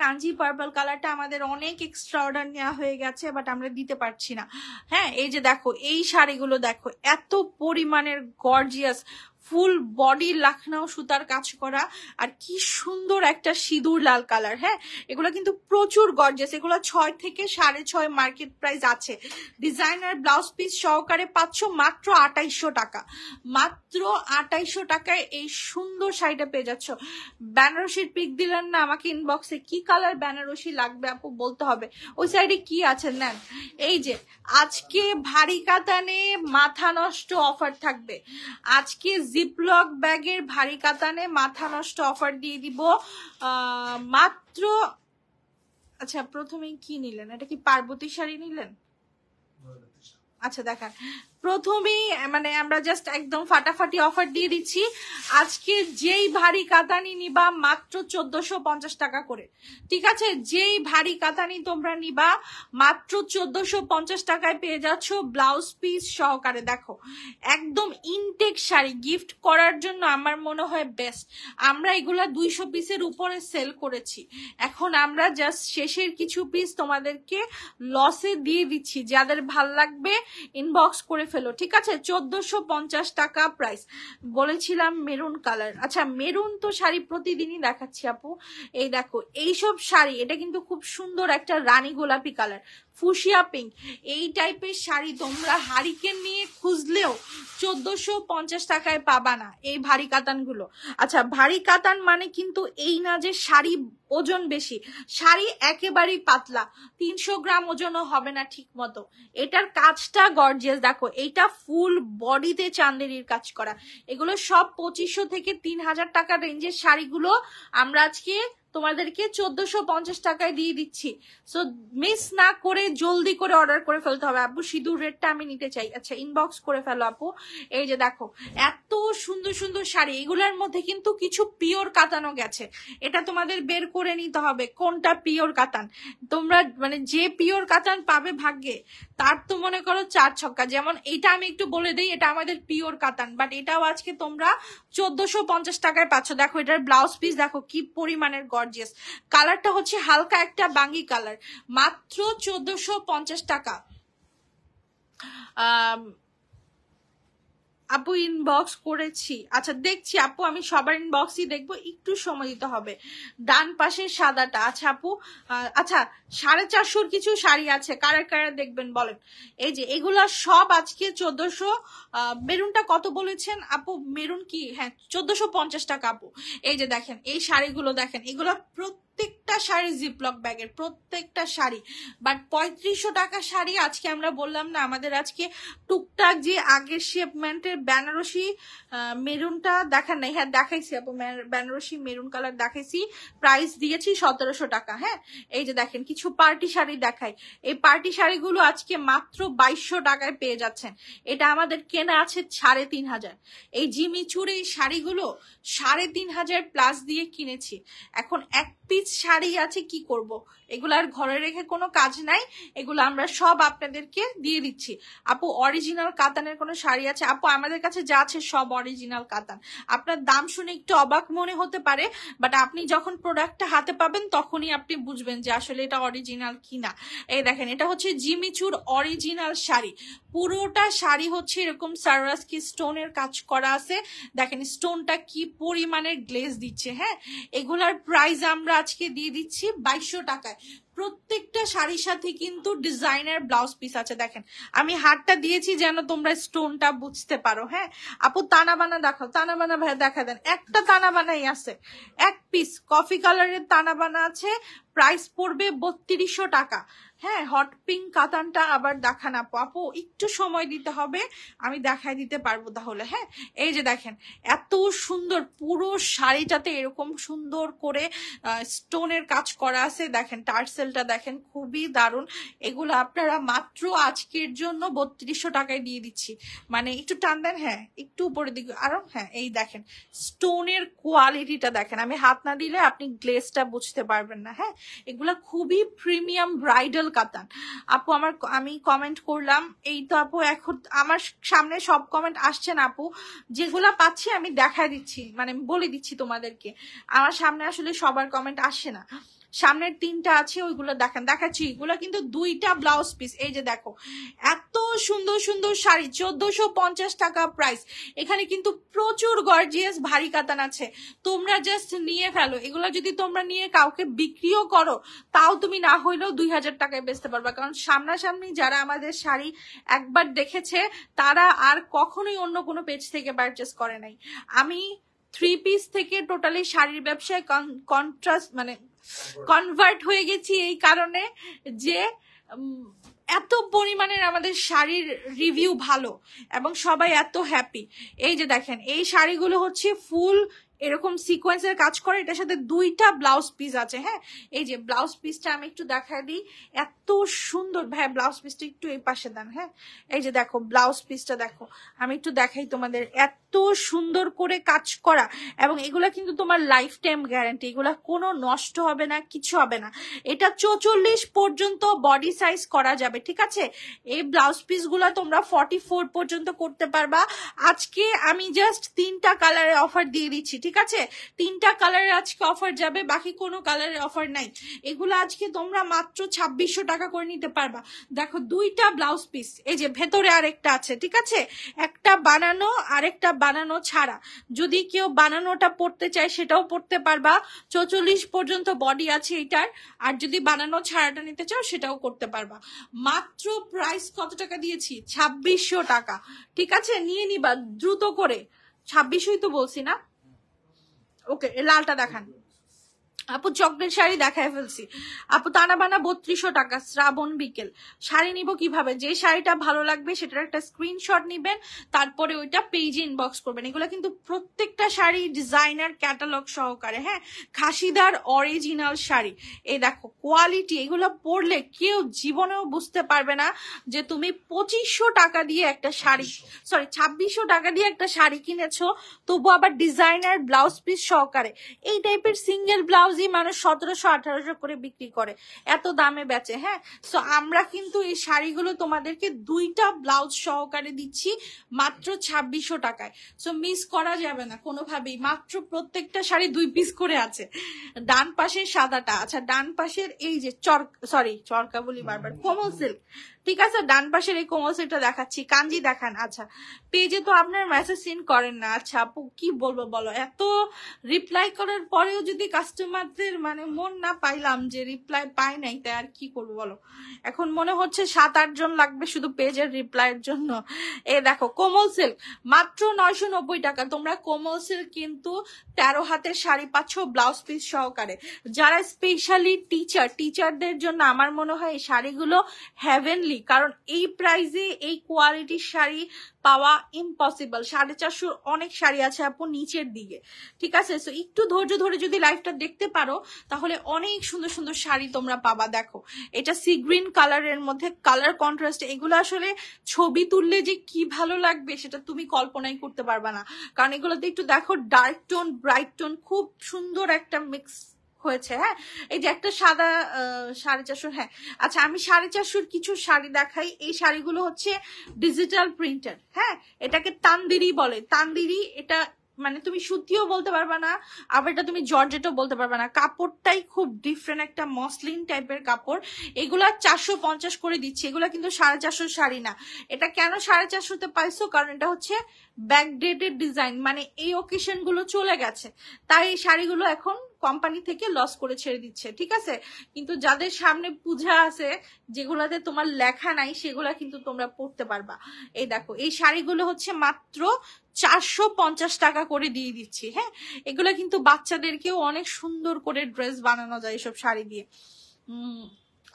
কাঞ্জি পার্পল কালারটা আমাদের অনেক এক্সট্রা অর্ডার নেওয়া হয়ে গেছে, বাট আমরা দিতে পারছি না। হ্যাঁ এই যে দেখো এই শাড়িগুলো দেখো, এত পরিমাণের গর্জিয়াস, ফুল বডি লাখনাও সুতার কাজ করা, আর কি সুন্দর একটা সিঁদুর লাল কালার। হ্যাঁ এগুলো কিন্তু প্রচুর গর্জিয়াস, এগুলো 6 থেকে 6.5 মার্কেট প্রাইস আছে। ডিজাইনার ব্লাউজ পিস সহকারে পাচ্ছ মাত্র 2800 টাকা। মাত্র 2800 টাকায় এই সুন্দর শাড়িটা পেয়ে যাচ্ছ। বেনারসির পিক দিলেন না আমাকে ইনবক্সে, কি কালার বেনারসি লাগবে আপু বলতে হবে। ওই সাইডে কি আছে নেন। এই যে আজকে ভারী কাতানে মাথা নষ্ট অফার থাকবে, আজকে জিপলক ব্যাগের ভারী কাতানে মাথা নষ্ট অফার দিয়ে দিব মাত্র। আচ্ছা প্রথমেই কি নিলেন? এটা কি পার্বতী শাড়ি নিলেন? আচ্ছা দেখান, প্রথমেই মানে আমরা জাস্ট একদম ফাটাফাটি অফার দিয়ে দিচ্ছি। আজকে যেই ভারী কাতানি নিবা মাত্র 1450 টাকা করে, ঠিক আছে? যেই ভারী কাতানি তোমরা নিবা মাত্র 1450 টাকায় পেয়ে যাচ্ছ ব্লাউজ পিস সহকারে। দেখো একদম ইনটেক শাড়ি, গিফট করার জন্য আমার মনে হয় বেস্ট। আমরা এগুলা 200 পিসের উপরে সেল করেছি, এখন আমরা জাস্ট শেষের কিছু পিস তোমাদেরকে লসে দিয়ে দিচ্ছি। যাদের ভাল লাগবে ইনবক্স করে ফেলো, ঠিক আছে? 1450 টাকা প্রাইস। বলেছিলাম মেরুন কালার। আচ্ছা মেরুন তো শাড়ি প্রতিদিনই দেখাচ্ছি আপু। এই দেখো এইসব শাড়ি, এটা কিন্তু খুব সুন্দর একটা রানী গোলাপি কালার, ফুশিয়া পিঙ্ক, এই টাইপের শাড়ি তোমরা হারিকেন নিয়ে খুঁজলেও 1450 টাকায় পাবা না এই ভারী কাতানগুলো। আচ্ছা ভারী কাতান মানে কিন্তু এই না যে শাড়ি ওজন বেশি, শাড়ি একেবারেই পাতলা, 300 গ্রাম ওজনও হবে না ঠিক মতো। এটার কাজটা গর্জিয়াস, দেখো এইটা ফুল বডিতে চান্দেরির কাজ করা। এগুলো সব 2500 থেকে 3000 টাকা রেঞ্জের শাড়িগুলো আমরা আজকে তোমাদেরকে 1450 টাকায় দিয়ে দিচ্ছি। সো মিস না করে জলদি করে অর্ডার করে ফেলতে হবে। আপু সিঁদুর রেটটা আমি নিতে চাই। আচ্ছা ইনবক্স করে ফেলো আপু। এই যে দেখো এত সুন্দর সুন্দর শাড়ি, এগুলোর মধ্যে কিন্তু কিছু পিওর কাতানো গেছে, এটা তোমাদের বের করে নিতে হবে কোনটা পিওর কাতান। তোমরা মানে যে পিওর কাতান পাবে ভাগ্যে তার তো মনে করো 4 ছক্কা। যেমন এটা আমি একটু বলে দিই, এটা আমাদের পিওর কাতান, বাট এটাও আজকে তোমরা 1450 টাকায় পাচ্ছ। দেখো এটার ব্লাউজ পিস দেখো কি পরিমাণের গর্জিয়াস, কালারটা হচ্ছে হালকা একটা বাঙ্গি কালার, মাত্র 1450 টাকা। আপু ইনবক্স করেছি, আচ্ছা দেখছি আপু, আমি সবার ইনবক্সই দেখবো, একটু সময় দিতে হবে। ডান পাশের সাদাটা, আচ্ছা আপু আচ্ছা 450 কিছু শাড়ি আছে, কারা কারা দেখবেন বলেন। এই যে এগুলা সব আজকে 1400। মেরুনটা কত বলেছেন আপু? মেরুন কি, হ্যাঁ 1450 টাকা আপু। এই যে দেখেন এই শাড়িগুলো দেখেন, এগুলো প্রত্যেকটা শাড়ি জিপলক ব্যাগের, প্রত্যেকটা শাড়ি। বাট 3500 টাকা শাড়ি আজকে আমরা বললাম না, আমাদের আজকে টুকটাক যে আগের শেপমেন্টের বেনারসি মেরুনটা দেখান নাই, হ্যাঁ দেখাইছি আপু, বেনারসি মেরুন কালার দেখাইছি, প্রাইস দিয়েছি 1700 টাকা। হ্যাঁ এই যে দেখেন কিছু পার্টি শাড়ি দেখাই, এই পার্টি শাড়িগুলো আজকে মাত্র 2200 টাকায় পেয়ে যাচ্ছেন। এটা আমাদের কেনা আছে 3500। এই জিমিচুর এই শাড়িগুলো 3500 প্লাস দিয়ে কিনেছি। এখন এক পিস শাড়ি আছে, কি করব, এগুলো আর ঘরে রেখে কোনো কাজ নাই, এগুলো আমরা সব আপনাদেরকে দিয়ে দিচ্ছি। আপু অরিজিনাল কাতানের কোনো শাড়ি আছে? আপু আমাদের কাছে যা আছে সব অরিজিনাল কাতান। আপনার দাম শুনে একটু অবাক মনে হতে পারে, বাট আপনি যখন প্রোডাক্টটা হাতে পাবেন তখনই আপনি বুঝবেন যে আসলে এটা অরিজিনাল কিনা। এই দেখেন এটা হচ্ছে জিমিচুর অরিজিনাল শাড়ি, পুরোটা শাড়ি হচ্ছে এরকম সাররাস্কি স্টোনের কাজ করা আছে। দেখেন স্টোনটা কি পরিমাণের গ্লেজ দিচ্ছে। হ্যাঁ এগুলার প্রাইস আমরা আজকে দিয়ে দিচ্ছি 2200 টাকায়। প্রত্যেকটা শাড়ির সাথে কিন্তু ডিজাইনার ব্লাউজ পিস আছে। দেখেন আমি হাতটা দিয়েছি যেন তোমরা স্টোনটা বুঝতে পারো। হ্যাঁ আপু তানা বানা দেখাও, তানা বানা ভাই দেখা দেন, একটা তানা বানাই আছে, এক পিস কফি কালারের তানা বানা আছে, প্রাইস পড়বে 3200 টাকা। হ্যাঁ হট পিঙ্ক কাতানটা আবার দেখান আপু, আপু একটু সময় দিতে হবে, আমি দেখাই দিতে পারবো তাহলে। হ্যাঁ এই যে দেখেন এত সুন্দর, পুরো শাড়িটাতে এরকম সুন্দর করে স্টোনের কাজ করা আছে। দেখেন টার্সেলটা দেখেন খুবই দারুণ। এগুলো আপনারা মাত্র আজকের জন্য 3200 টাকায় দিয়ে দিচ্ছি। মানে একটু টান দেন, হ্যাঁ একটু উপরের দিকে আরো, হ্যাঁ এই দেখেন স্টোনের কোয়ালিটিটা দেখেন, আমি হাত না দিলে আপনি গ্লেজটা বুঝতে পারবেন না। হ্যাঁ এগুলা খুবই প্রিমিয়াম ব্রাইডাল কাতান। আপু আমি কমেন্ট করলাম, এই তো আপু এখন আমার সামনে সব কমেন্ট আসছে না আপু, যেগুলা পাচ্ছি আমি দেখা দিচ্ছি, মানে বলে দিচ্ছি তোমাদেরকে, আমার সামনে আসলে সবার কমেন্ট আসে না। সামনের 3টা আছে ওইগুলো দেখেন, দেখাচ্ছি, এগুলো কিন্তু 2টা ব্লাউজ পিস। এই যে দেখো এত সুন্দর সুন্দর শাড়ি, 1450 টাকা প্রাইস। এখানে কিন্তু প্রচুর গর্জিয়াস ভারী কাতান আছে, তোমরা জাস্ট নিয়ে ফেলো। এগুলো যদি তোমরা নিয়ে কাউকে বিক্রিও করো তাও তুমি না হইলেও 2000 টাকায় বেচতে পারবা, কারণ সামনাসামনি যারা আমাদের শাড়ি একবার দেখেছে তারা আর কখনোই অন্য কোনো পেজ থেকে পারচেস করে নাই। আমি 3 পিস থেকে টোটালি শাড়ির ব্যবসায় কনভার্ট হয়ে গেছি এই কারণে যে এত পরিমাণের আমাদের শাড়ির রিভিউ ভালো এবং সবাই এত হ্যাপি। এই যে দেখেন এই শাড়িগুলো হচ্ছে ফুল এরকম সিকোয়েন্সের কাজ করে, এটার সাথে 2টা ব্লাউজ পিস আছে। হ্যাঁ এই যে ব্লাউজ পিসটা আমি একটু দেখাই দিই, এত সুন্দর। ভাই ব্লাউজ পিসটা একটু এই পাশে দেন। হ্যাঁ এই যে দেখো ব্লাউজ পিসটা দেখো, আমি একটু দেখাই তোমাদের, এত সুন্দর করে কাজ করা, এবং এগুলা কিন্তু তোমার লাইফ টাইম গ্যারান্টি, এগুলা কোনো নষ্ট হবে না, কিছু হবে না। এটা 44 পর্যন্ত বডি সাইজ করা যাবে, ঠিক আছে? এই ব্লাউজ পিস গুলা তোমরা 44 পর্যন্ত করতে পারবা। আজকে আমি জাস্ট 3টা কালারের অফার দিয়ে দিচ্ছি, ঠিক ঠিক আছে? 3টা কালারের আজকে অফার যাবে, বাকি কোনো কালারের অফার নাই। এগুলো আজকে তোমরা মাত্র 2600 টাকা করে নিতে পারবা। দেখো 2টা ব্লাউজ পিস, এই যে ভেতরে আরেকটা আছে, ঠিক আছে? একটা বানানো আরেকটা বানানো ছাড়া। যদি কেউ বানানোটা পড়তে চায় সেটাও পড়তে পারবা, 44 পর্যন্ত বডি আছে এটার। আর যদি বানানো ছাড়াটা নিতে চাও সেটাও করতে পারবা। মাত্র প্রাইস কত টাকা দিয়েছি? 2600 টাকা, ঠিক আছে? নিয়ে নিবা দ্রুত করে। 2600ই তো বলছি না? ওকে, লালটা দেখান আপু। চকলেট শাড়ি দেখায় ফেলছি আপু। তানা বানা 3200 টাকা, শ্রাবণ বিকেল। শাড়ি নিব কিভাবে? যে শাড়িটা ভালো লাগবে সেটার একটা স্ক্রিনশট নিবেন, তারপরে ওইটা পেজে ইনবক্স করবেন। এগুলো কিন্তু প্রত্যেকটা শাড়ি ডিজাইনার ক্যাটালগ সহকারে, হ্যাঁ, খাসিদার অরিজিনাল শাড়ি। এই দেখো কোয়ালিটি, এগুলো পরলে কেউ জীবনেও বুঝতে পারবে না যে তুমি 2500 টাকা দিয়ে একটা শাড়ি, সরি 2600 টাকা দিয়ে একটা শাড়ি কিনেছো, তবু আবার ডিজাইনার ব্লাউজ পিস সহকারে। এই টাইপের সিঙ্গেল ব্লাউজই মানুষ 1700-1800 করে বিক্রি করে, এত দামে বেচে। হ্যাঁ, সো আমরা কিন্তু এই শাড়িগুলো তোমাদেরকে 2টা ব্লাউজ সহকারে দিচ্ছি মাত্র 2600 টাকায়। সো মিস করা যাবে না কোনোভাবেই। মাত্র প্রত্যেকটা শাড়ি 2 পিস করে আছে। ডান পাশের সাদাটা, আচ্ছা ডান পাশের এই যে চরকা বলি বারবার, কোমল সিল্ক, ঠিক আছে? ডান পাশের এই কোমল সিল্কটা দেখাচ্ছি। কাঞ্জি দেখান। আচ্ছা পেজে তো আপনার মেসেজ সিন করেন না। আচ্ছা আপু কি বলবো বলো, এত রিপ্লাই করার পরেও যদি কাস্টমারদের মানে মন না পাইলাম যে রিপ্লাই পাই নাই, তাই আর কি করবো বলো? এখন মনে হচ্ছে 7-8 জন লাগবে শুধু পেজের রিপ্লাইয়ের জন্য। এ দেখো কোমল সিল্ক মাত্র 990 টাকা। তোমরা কোমল সিল্ক কিন্তু 13 হাতের শাড়ি পাচ্ছ ব্লাউজ পিস সহকারে। যারা স্পেশালি টিচারদের জন্য আমার মনে হয় এই শাড়িগুলো হেভেনলি, কারণ এই প্রাইসে এই কোয়ালিটির শাড়ি পাওয়া ইম্পসিবল। 450 অনেক শাড়ি আছে আপু নিচের দিকে, ঠিক আছে? সো একটু ধৈর্য ধরে যদি লাইভটা দেখতে পারো তাহলে অনেক সুন্দর সুন্দর শাড়ি তোমরা পাবা। দেখো এটা সি গ্রিন কালারের মধ্যে, কালার কন্ট্রাস্ট, এগুলো আসলে ছবি তুললে যে কি ভালো লাগবে সেটা তুমি কল্পনাই করতে পারবা না। কারণ এগুলোতে একটু দেখো ডার্ক টোন ব্রাইট টোন, খুব সুন্দর একটা মিক্স হয়েছে। হ্যাঁ, এই যে একটা সাদা 450, হ্যাঁ। আচ্ছা আমি 450 কিছু শাড়ি দেখাই। এই শাড়িগুলো হচ্ছে ডিজিটাল প্রিন্টেড, হ্যাঁ, এটাকে তান্দিরি বলে। তান্দিরি এটা মানে তুমি সুতিও বলতে পারবা না, আবার এটা তুমি জর্জেটও বলতে পারবা না। কাপড়টাই খুব ডিফারেন্ট, একটা মসলিন টাইপের কাপড়। এগুলা 450 করে দিচ্ছি। এগুলা কিন্তু 450 শাড়ি না। এটা কেন 450-তে পাইছো? কারণ এটা হচ্ছে ব্যাকডেটেড ডিজাইন, মানে এই ওকেশন গুলো চলে গেছে, তাই এই শাড়িগুলো এখন কোম্পানি থেকে লস করে ছেড়ে দিচ্ছে, ঠিক আছে? কিন্তু যাদের সামনে পূজা আছে, যেগুলাতে তোমার লেখা নাই, সেগুলা কিন্তু তোমরা পড়তে পারবা। এই দেখো এই শাড়িগুলো হচ্ছে মাত্র 450 টাকা করে দিয়ে দিচ্ছি। হ্যাঁ, এগুলো কিন্তু বাচ্চাদেরকেও অনেক সুন্দর করে ড্রেস বানানো যায় এসব শাড়ি দিয়ে।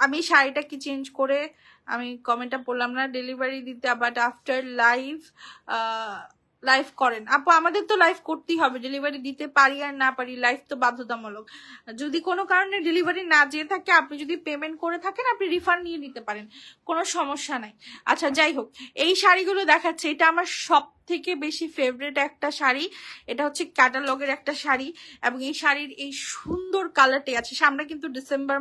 আমি শাড়িটা কি চেঞ্জ করে আমি কমেন্টটা পড়লাম না। ডেলিভারি দিতে বাট আফটার লাইভ করেন আপু? আমাদের তো লাইভ করতেই হবে, ডেলিভারি দিতে পারি আর না পারি, লাইভ তো বাধ্যতামূলক। যদি কোনো কারণে ডেলিভারি না যেয়ে থাকে, আপনি যদি পেমেন্ট করে থাকেন আপনি রিফান্ড নিয়ে নিতে পারেন, কোনো সমস্যা নাই। আচ্ছা যাই হোক, এই শাড়িগুলো দেখাচ্ছে, এটা আমার সব থেকে বেশি ফেভারিট একটা শাড়ি। এটা হচ্ছে ক্যাটালগের একটা শাড়ি, এবং এই শাড়ির এই সুন্দর কালারটি আছে। সামনে কিন্তু ডিসেম্বর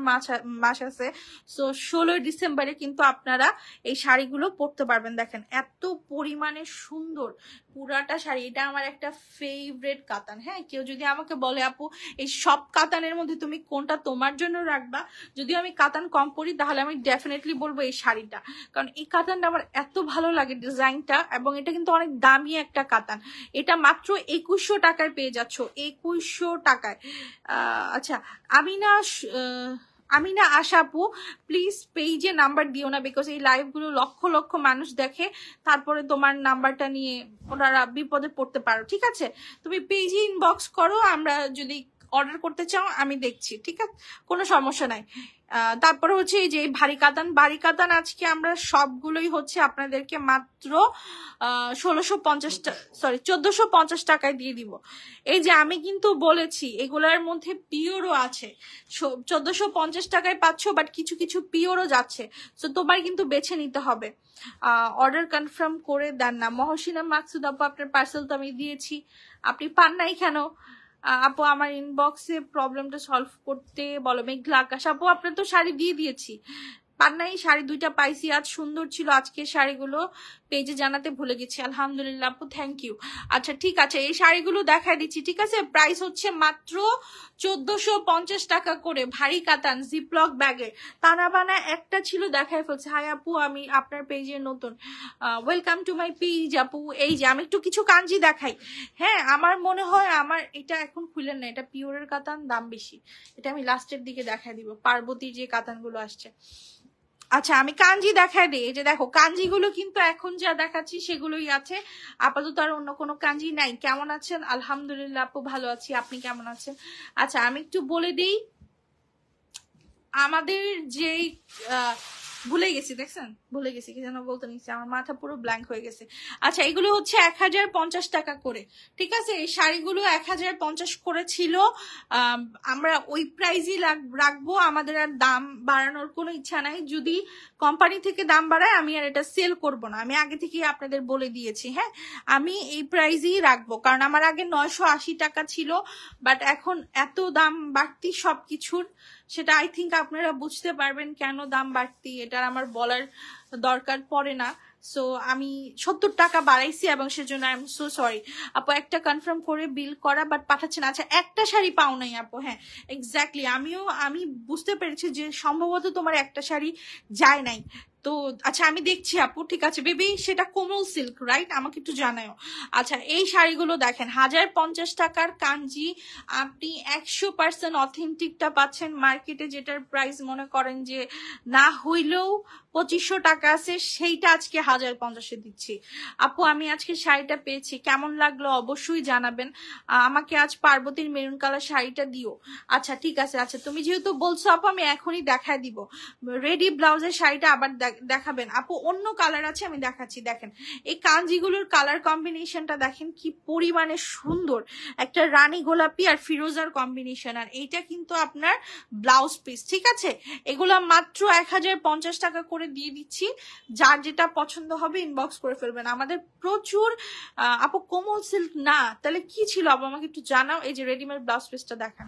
মাস আছে, সো 16 ডিসেম্বরে কিন্তু আপনারা এই শাড়িগুলো পরতে পারবেন। দেখেন এত পরিমাণে সুন্দর পুরাটা শাড়ি। এটা আমার একটা ফেভারিট কাতান। হ্যাঁ, কেউ যদি আমাকে বলে আপু এই সব কাতানের মধ্যে তুমি কোনটা তোমার জন্য রাখবা, যদি আমি কাতান কম পরি তাহলে আমি ডেফিনেটলি বলবো এই শাড়িটা, কারণ এই কাতানটা আমার এত ভালো লাগে ডিজাইনটা, এবং এটা কিন্তু অনেক দামি একটা কাতান। এটা মাত্র 2100 টাকায় পেয়ে যাচ্ছ, 2100 টাকায়। আচ্ছা আমি না আশা আপু প্লিজ পেজে নাম্বার দিও না, বিকজ এই লাইভ গুলো লক্ষ লক্ষ মানুষ দেখে, তারপরে তোমার নাম্বারটা নিয়ে ওনারা বিপদে পড়তে পারো, ঠিক আছে? তুমি পেজে ইনবক্স করো, আমরা যদি অর্ডার করতে চাও আমি দেখছি, ঠিক আছে, কোনো সমস্যা নাই। তারপরে হচ্ছে এই যে ভারী কাতান আজকে আমরা সবগুলোই হচ্ছে আপনাদেরকে মাত্র 1450 টাকায় দিয়ে দিব। এই যে আমি কিন্তু বলেছি এগুলার মধ্যে পিওরও আছে, 1450 টাকায় পাচ্ছ, বাট কিছু কিছু পিওরও যাচ্ছে, তো তোমার কিন্তু বেছে নিতে হবে। অর্ডার কনফার্ম করে দেন না। মহসিনা মাকসুদ আপু আপনার পার্সেল তো আমি দিয়েছি, আপনি পান নাই কেন? আপু আমার ইনবক্সে প্রবলেমটা সলভ করতে বলো। মেঘলা আকাশ আপু আপনার তো শাড়ি দিয়ে দিয়েছি, পান নাই? শাড়ি 2টা পাইছি, আজ সুন্দর ছিল আজকে শাড়িগুলো। পেজে জানাতে ভুলে গেছি। আলহামদুলিল্লাহ আপু, থ্যাংক ইউ। আচ্ছা ঠিক আছে, এই শাড়িগুলো দেখাই দিচ্ছি, ঠিক আছে? প্রাইস হচ্ছে মাত্র 1450 টাকা করে, ভারী কাতান জিপলক ব্যাগে। তানা বানা একটা ছিল দেখাই ফেলছে। হাই আপু, আমি আপনার পেজে নতুন, ওয়েলকাম টু মাই পেজ আপু। এই যে আমি একটু কিছু কাঞ্জি দেখাই। হ্যাঁ, আমার মনে হয় আমার এটা এখন খুলেন না, এটা পিওরের কাতান, দাম বেশি। এটা আমি লাস্টের দিকে দেখাই দিব, পার্বতীর যে কাতানগুলো আসছে। আচ্ছা আমি কাঞ্জি দেখাই দিই। এই যে দেখো, কাঞ্জিগুলো কিন্তু এখন যা দেখাচ্ছি সেগুলোই আছে, আপাতত আর অন্য কোনো কাঞ্জি নাই। কেমন আছেন? আলহামদুলিল্লাহ আপু, ভালো আছি। আপনি কেমন আছেন? আচ্ছা আমি একটু বলে দিই আমাদের যেই ভুলে গেছি, দেখছেন ভুলে গেছি কি যেন বলতে নিচ্ছি, আমার মাথা পুরো ব্ল্যাঙ্ক হয়ে গেছে। আচ্ছা এগুলো হচ্ছে 1050 টাকা করে, ঠিক আছে? এই শাড়িগুলো 1050 করে ছিল, আমরা ওই প্রাইসই রাখবো। আমাদের আর দাম বাড়ানোর কোনো ইচ্ছা নাই। যদি কোম্পানি থেকে দাম বাড়ায় আমি আর এটা সেল করব না, আমি আগে থেকেই আপনাদের বলে দিয়েছি। হ্যাঁ, আমি এই প্রাইসই রাখবো, কারণ আমার আগে 980 টাকা ছিল, বাট এখন এত দাম বাড়তি সবকিছুর, সেটা আই থিঙ্ক আপনারা বুঝতে পারবেন কেন দাম বাড়তি, এটা আমার বলার দরকার পড়ে না। সো আমি 70 টাকা বাড়াইছি এবং সেজন্য আই এম সো সরি আপু। একটা কনফার্ম করে বিল করা বাট পাঠাচ্ছেন। আচ্ছা একটা শাড়ি পাও নাই আপু? হ্যাঁ এক্স্যাক্টলি, আমি বুঝতে পেরেছি যে সম্ভবত তোমার একটা শাড়ি যায় নাই। তো আচ্ছা আমি দেখছি আপু, ঠিক আছে বেবি। সেটা কোমল সিল্ক রাইট? আমাকে একটু জানাও। আচ্ছা এই শাড়িগুলো দেখেন, 1050 টাকার কাঞ্জি, আপনি 100% অথেন্টিকটা পাচ্ছেন মার্কেটে, যেটার প্রাইস মনে করেন যে না হইলেও 2500 টাকা আছে, সেইটা আজকে 1050-এ দিচ্ছি। আপু আমি আজকে শাড়িটা পেয়েছি, কেমন লাগলো অবশ্যই জানাবেন। আমাকে আজ পার্বতীর মেরুন কালার শাড়িটা দিও। আচ্ছা ঠিক আছে। আচ্ছা তুমি যেহেতু বলছো আপু, আমি এখনই দেখায় দিব। রেডি ব্লাউজের শাড়িটা আবার দেখাবেন আপু? অন্য কালার আছে, আমি দেখাচ্ছি। দেখেন এই কাঞ্জিগুলোর কালার কম্বিনেশনটা দেখেন কি পরিমাণে সুন্দর, একটা রানী গোলাপি আর ফিরোজার কম্বিনেশন। আর এইটা কিন্তু আপনার ব্লাউজ পিস, ঠিক আছে? এগুলা মাত্র 1050 টাকা করে দিয়ে দিচ্ছি। যার যেটা পছন্দ হবে ইনবক্স করে ফেলবেন। আমাদের প্রচুর আপু কোমল সিল্ক না, তাহলে কি ছিল আপু আমাকে একটু জানাও। এই যে রেডিমেড ব্লাউজ পিসটা দেখান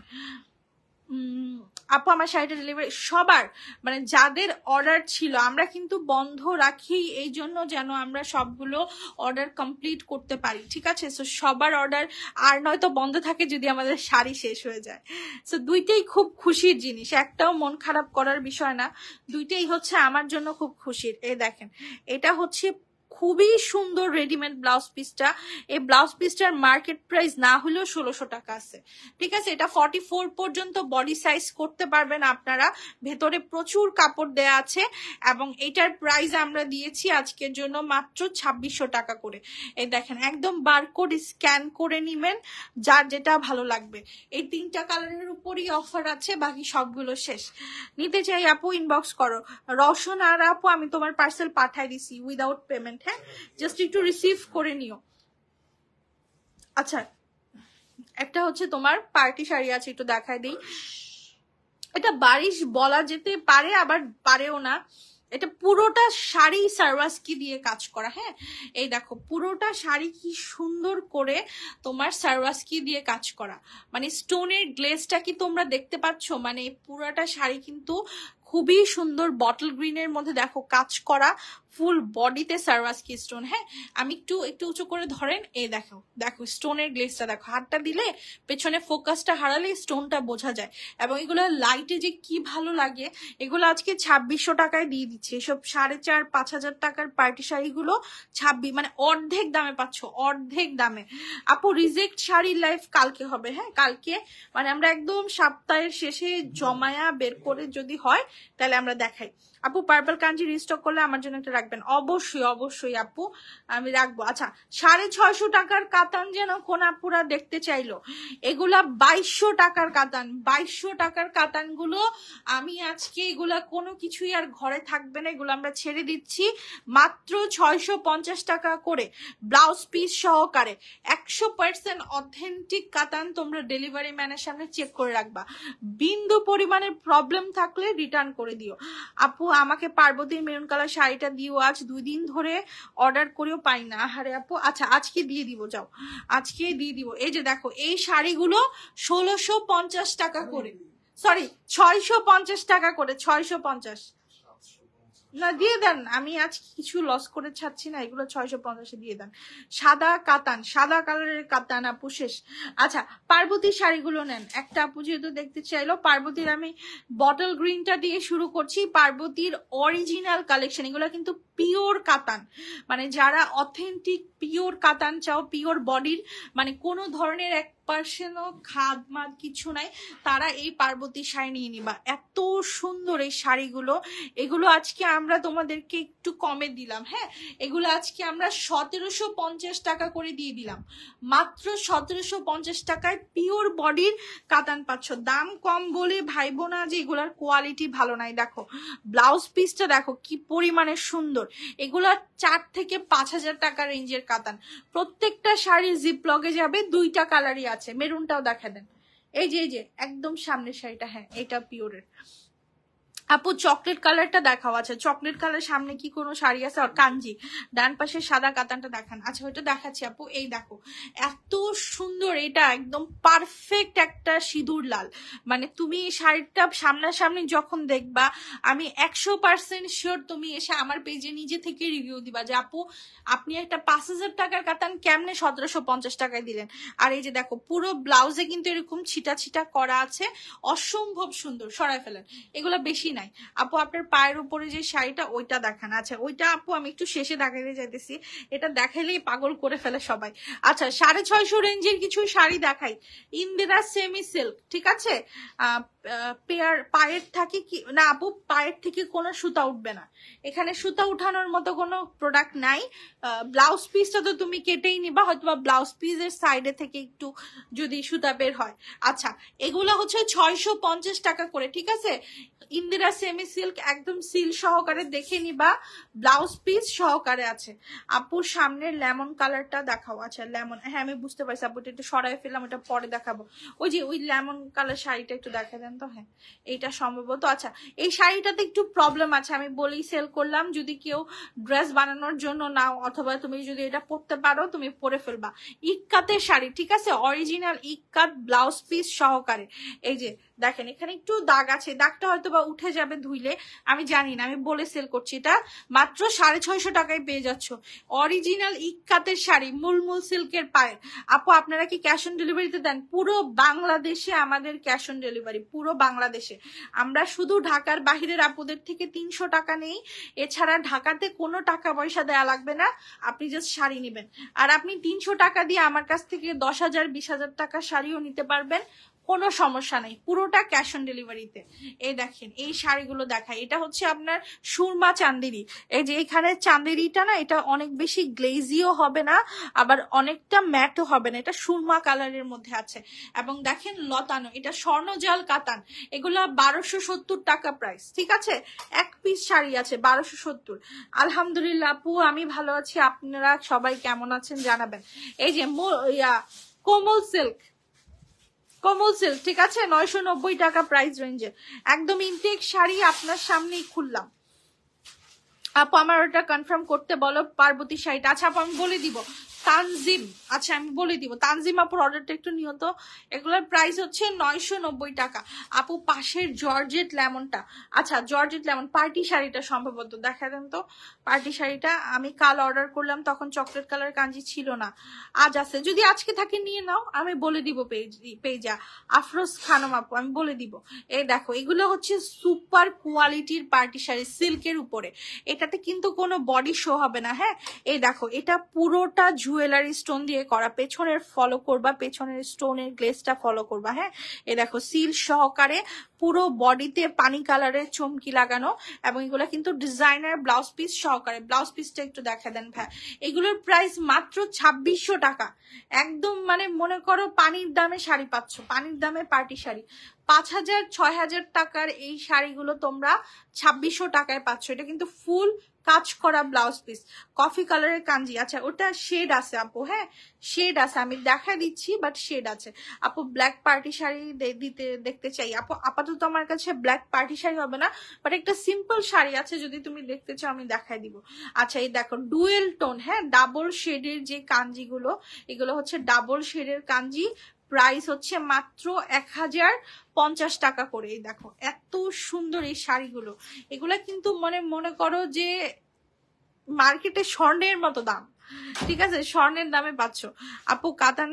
আপু। আমার শাড়িটা ডেলিভারি সবার, মানে যাদের অর্ডার ছিল, আমরা কিন্তু বন্ধ রাখি এই জন্য যেন আমরা সবগুলো অর্ডার কমপ্লিট করতে পারি, ঠিক আছে? সো সবার অর্ডার আর নয়তো বন্ধ থাকে যদি আমাদের শাড়ি শেষ হয়ে যায়। সো দুইটাই খুব খুশির জিনিস, একটাও মন খারাপ করার বিষয় না, দুইটাই হচ্ছে আমার জন্য খুব খুশির। এই দেখেন এটা হচ্ছে খুবই সুন্দর রেডিমেড ব্লাউজ পিসটা। এই ব্লাউজ পিসটার মার্কেট প্রাইস না হলেও 1600 টাকা আছে, ঠিক আছে? এটা 44 পর্যন্ত বডি সাইজ করতে পারবেন আপনারা, ভেতরে প্রচুর কাপড় দেয়া আছে এবং এটার প্রাইস আমরা দিয়েছি আজকের জন্য মাত্র 2600 টাকা করে। এই দেখেন একদম বারকোড স্ক্যান করে নিবেন, যার যেটা ভালো লাগবে। এই 3টা কালারের উপরই অফার আছে, বাকি সবগুলো শেষ। নিতে চাই আপু ইনবক্স করো। রওশন আর আপু আমি তোমার পার্সেল পাঠাই দিছি উইদাউট পেমেন্ট। হ্যাঁ জাস্ট একটু রিসিভ করে নিও। আচ্ছা একটা হচ্ছে তোমার পার্টি শাড়ি আছে, একটু দেখাই দিই। এটা বারিশ বলা যেতে পারে আবার পারেও না, এটা পুরোটা শাড়ি সারওয়াস্কি দিয়ে কাজ করা। হ্যাঁ এই দেখো পুরোটা শাড়ি কি সুন্দর করে তোমার সারওয়াস্কি দিয়ে কাজ করা, মানে স্টোনের গ্লেজটা কি তোমরা দেখতে পাচ্ছ? মানে পুরোটা শাড়ি কিন্তু খুবই সুন্দর বটল গ্রিনের মধ্যে দেখো কাজ করা, ফুল বডিতে সারওয়াস্কি স্টোন। হ্যাঁ আমি একটু উঁচু করে ধরেন, এই দেখো দেখো স্টোনের গ্লেজটা দেখো, হাতটা দিলে পেছনে ফোকাসটা হারালে স্টোনটা বোঝা যায়। এবং এগুলো লাইটে যে কি ভালো লাগে। এগুলো আজকে 2600 টাকায় দিয়ে দিচ্ছে। এসব 4500-5000 টাকার পার্টি শাড়িগুলো 26 মানে অর্ধেক দামে পাচ্ছ, অর্ধেক দামে। আপু রিজেক্ট শাড়ির লাইফ কালকে হবে। হ্যাঁ কালকে মানে আমরা একদম সপ্তাহের শেষে জমায়া বের করে যদি হয় তাহলে আমরা দেখাই। আপু পার্পল কাঞ্জি রিস্টক করলে আমার জন্য একটা রাখবেন। অবশ্যই অবশ্যই আপু আমি রাখবো। আচ্ছা 650 টাকার কাতান যেন কোন আপুরা দেখতে চাইলো, এগুলা 2200 টাকার কাতান, 2200 টাকার কাতান গুলো আমি আজকে এগুলা কোনো কিছুই আর ঘরে থাকবে না, এগুলো আমরা ছেড়ে দিচ্ছি মাত্র 650 টাকা করে ব্লাউজ পিস সহকারে। 100% অথেন্টিক কাতান, তোমরা ডেলিভারি ম্যানের সামনে চেক করে রাখবা, বিন্দু পরিমাণের প্রবলেম থাকলে রিটার্ন করে দিও। আপু আমাকে পার্বতীর মেরুন কালার শাড়িটা দিও, আজ 2 দিন ধরে অর্ডার করেও পাই না। আরে আপু আচ্ছা আজকে দিয়ে দিব, যাও আজকে দিয়ে দিব। এই যে দেখো এই শাড়িগুলো 1650 টাকা করে, সরি 650 টাকা করে, 650 না দিয়ে দেন, আমি আজ কিছু লস করে ছাড়ছি না, এগুলো 650 দিয়ে দেন। সাদা কাতান, সাদা কালারের কাতান আপু শেষ। আচ্ছা পার্বতীর শাড়িগুলো নেন। একটা আপু যেহেতু দেখতে চাইলো, পার্বতীর আমি বটল গ্রিনটা দিয়ে শুরু করছি। পার্বতীর অরিজিনাল কালেকশন, এগুলো কিন্তু পিওর কাতান, মানে যারা অথেন্টিক পিওর কাতান চাও, পিওর বডির, মানে কোনো ধরনের 1% খাদ মাদ কিছু নাই, তারা এই পার্বতী শাড়ি নিয়ে নিবা। এত সুন্দর এই শাড়িগুলো, এগুলো আজকে আমরা তোমাদেরকে একটু কমে দিলাম। হ্যাঁ, এগুলো আজকে আমরা 1750 টাকা করে দিয়ে দিলাম, মাত্র 1750 টাকায় পিওর বডির কাতান পাচ্ছ। দাম কম বলে ভাইবো না যে এগুলার কোয়ালিটি ভালো নাই। দেখো ব্লাউজ পিসটা দেখো কি পরিমাণে সুন্দর। এগুলা 4 থেকে 5,000 টাকা রেঞ্জের কাতান। প্রত্যেকটা শাড়ি জিপ লগে যাবে, 2টা কালারই আছে। মেরুনটাও দেখা দেন, এই যে একদম সামনের শাড়িটা, হ্যাঁ এটা পিওরের। আপু চকলেট কালারটা দেখাও। আচ্ছা চকলেট কালার সামনে কি কোনো শাড়ি আছে? আর কাঞ্জি, ডান পাশে সাদা কাতানটা দেখান। আচ্ছা ওইটা দেখাচ্ছি আপু, এই দেখো এত সুন্দর, এটা একদম পারফেক্ট একটা সিঁদুর লাল। মানে তুমি এই শাড়িটা সামনাসামনি যখন দেখবা, আমি 100% শিওর তুমি এসে আমার পেজে নিজে থেকে রিভিউ দিবা যে আপু আপনি একটা 5,000 টাকার কাতান কেমনে 1750 টাকায় দিলেন। আর এই যে দেখো পুরো ব্লাউজে কিন্তু এরকম ছিটা ছিটা করা আছে, অসম্ভব সুন্দর। সরাই ফেলেন, এগুলো বেশি নাই। আপু আপনার পায়ের উপরে যে শাড়িটা ওইটা দেখান। আচ্ছা ওইটা আপু আমি একটু শেষে দেখাতে চাইতেছি, এটা দেখাইলেই পাগল করে ফেলে সবাই। আচ্ছা 650 রেঞ্জের কিছু শাড়ি দেখাই। ইন্দিরা সেমি সিল্ক, ঠিক আছে। পায়ের থাকে কি না আপু, পায়ের থেকে কোনো সুতা উঠবে না, এখানে সুতা উঠানোর মতো কোনো প্রোডাক্ট নাই। ব্লাউজ পিসটা তো তুমি কেটেই নিবা, হয়তো বা ব্লাউজ পিসের সাইডে থেকে একটু যদি সুতা বের হয়। আচ্ছা এগুলো হচ্ছে 650 টাকা করে, ঠিক আছে। ইন্দিরা সেমি সিল্ক, একদম সিল সহকারে দেখে নিবা, ব্লাউজ পিস সহকারে আছে। আপুর সামনের লেমন কালারটা দেখাও। আচ্ছা লেমন, হ্যাঁ আমি বুঝতে পারছি আপু, একটু সরাই ফেললাম, এটা পরে দেখাবো। ওই যে ওই লেমন কালার শাড়িটা একটু দেখা দেন তো। হ্যাঁ এইটা সম্ভবত। আচ্ছা এই শাড়িটাতে একটু প্রবলেম আছে, আমি বলেই সেল করলাম, যদি কেউ ড্রেস বানানোর জন্য নাও, অথবা তুমি যদি এটা পরতে পারো তুমি পরে ফেলবা। ইক্কাতের শাড়ি, ঠিক আছে, অরিজিনাল ইক্কাত ব্লাউজ পিস সহকারে। এই যে দেখেন এখানে একটু দাগ আছে, দাগটা হয়তো বা উঠে যাবে ধুইলে, আমি জানি না, আমি বলে সেল করছি। এটা মাত্র 650 টাকায় পেয়ে যাচ্ছ। অরিজিনাল ইক্কাতের শাড়ি, মুলমুল সিল্কের পায়ের। আপু আপনারা কি ক্যাশ অন ডেলিভারিতে দেন? পুরো বাংলাদেশে আমাদের ক্যাশ অন ডেলিভারি, পুরো বাংলাদেশে। আমরা শুধু ঢাকার বাহিরের আপুদের থেকে 300 টাকা নেই, এছাড়া ঢাকাতে কোনো টাকা পয়সা দেয়া লাগবে না, আপনি জাস্ট শাড়ি নেবেন। আর আপনি 300 টাকা দিয়ে আমার কাছ থেকে 10,000 20,000 টাকা শাড়িও নিতে পারবেন, কোনো সমস্যা নেই, পুরোটা ক্যাশ অন ডেলিভারিতে। এই দেখেন এই শাড়িগুলো দেখায়, এটা হচ্ছে আপনার সুরমা চান্দেরি। এই যে এখানে চান্দেরিটা না, এটা অনেক বেশি গ্লেজিও হবে না, আবার অনেকটা ম্যাটও হবে না, এটা সুরমা কালারের মধ্যে আছে। এবং দেখেন লতানো, এটা স্বর্ণজাল কাতান, এগুলো 1270 টাকা প্রাইস, ঠিক আছে। এক পিস শাড়ি আছে 1270। আলহামদুলিল্লাহ আপু আমি ভালো আছি, আপনারা সবাই কেমন আছেন জানাবেন। এই যে কোমল সিল্ক, কোমল সিল্ক, ঠিক আছে, 990 টাকা প্রাইস রেঞ্জে, একদম ইনটেক শাড়ি আপনার সামনেই খুললাম। আপু আমার ওটা কনফার্ম করতে বলো পার্বতী শাড়িটা। আচ্ছা আপু আমি বলে দিব তানজিম, আচ্ছা আমি বলে দিব তানজিম আপুর অর্ডারটা একটু নিয়ত। এগুলোর প্রাইস হচ্ছে 990 টাকা। আপু পাশের জর্জেট লেমনটা, আচ্ছা জর্জেট লেমন পার্টি শাড়িটা সম্ভবত দেখা দেন তো। পার্টি শাড়িটা আমি কাল অর্ডার করলাম, তখন চকলেট কালার কাঞ্জি ছিল না, আজ আছে, যদি আজকে থাকে নিয়ে নাও, আমি বলে দিব পেজা আফরোজ খানম আপু আমি বলে দিব। এই দেখো এগুলো হচ্ছে সুপার কোয়ালিটির পার্টি শাড়ি সিল্কের উপরে, এটাতে কিন্তু কোনো বডি শো হবে না। হ্যাঁ এই দেখো এটা পুরোটা জুয়েলারি স্টোন দিয়ে করা, পেছনের ফলো করবা, পেছনের স্টোনের গ্লেসটা ফলো করবা। হ্যাঁ এই দেখো সিল সহকারে পুরো বডিতে পানি কালারের চমকি লাগানো, এবং এগুলো কিন্তু ডিজাইনার ব্লাউজ পিস সহকারে। ব্লাউজ পিসটা একটু দেখা দেন ভাই। এগুলোর প্রাইস মাত্র 2600 টাকা, একদম মানে মনে করো পানির দামে শাড়ি পাচ্ছ, পানির দামে পার্টি শাড়ি। 5,000 6,000 টাকার এই শাড়িগুলো তোমরা 2600 টাকায় পাচ্ছ। এটা কিন্তু ফুল কাজ করা ব্লাউজ পিস, কফি কালারের কাঞ্জি। আচ্ছা ওটা শেড আছে আপু, হ্যাঁ শেড আছে, আমি দেখা দিচ্ছি বাট শেড আছে। আপু ব্ল্যাক পার্টি শাড়ি দেখতে চাই আপু, আপাতত আমার কাছে ব্ল্যাক পার্টি শাড়ি হবে না, বাট একটা সিম্পল শাড়ি আছে, যদি তুমি দেখতে চাও আমি দেখাই দিব। আচ্ছা এই দেখো ডুয়েল টোন, হ্যাঁ ডাবল শেডের যে কাঞ্জিগুলো, এগুলো হচ্ছে ডাবল শেডের কাঞ্জি, প্রাইস হচ্ছে মাত্র 1050 টাকা করে। এই দেখো এত সুন্দর এই শাড়িগুলো, এগুলা কিন্তু মনে করো যে মার্কেটে স্বর্ণের মতো দাম, ঠিক আছে, স্বর্ণের দামে পাচ্ছ। আপু কাতান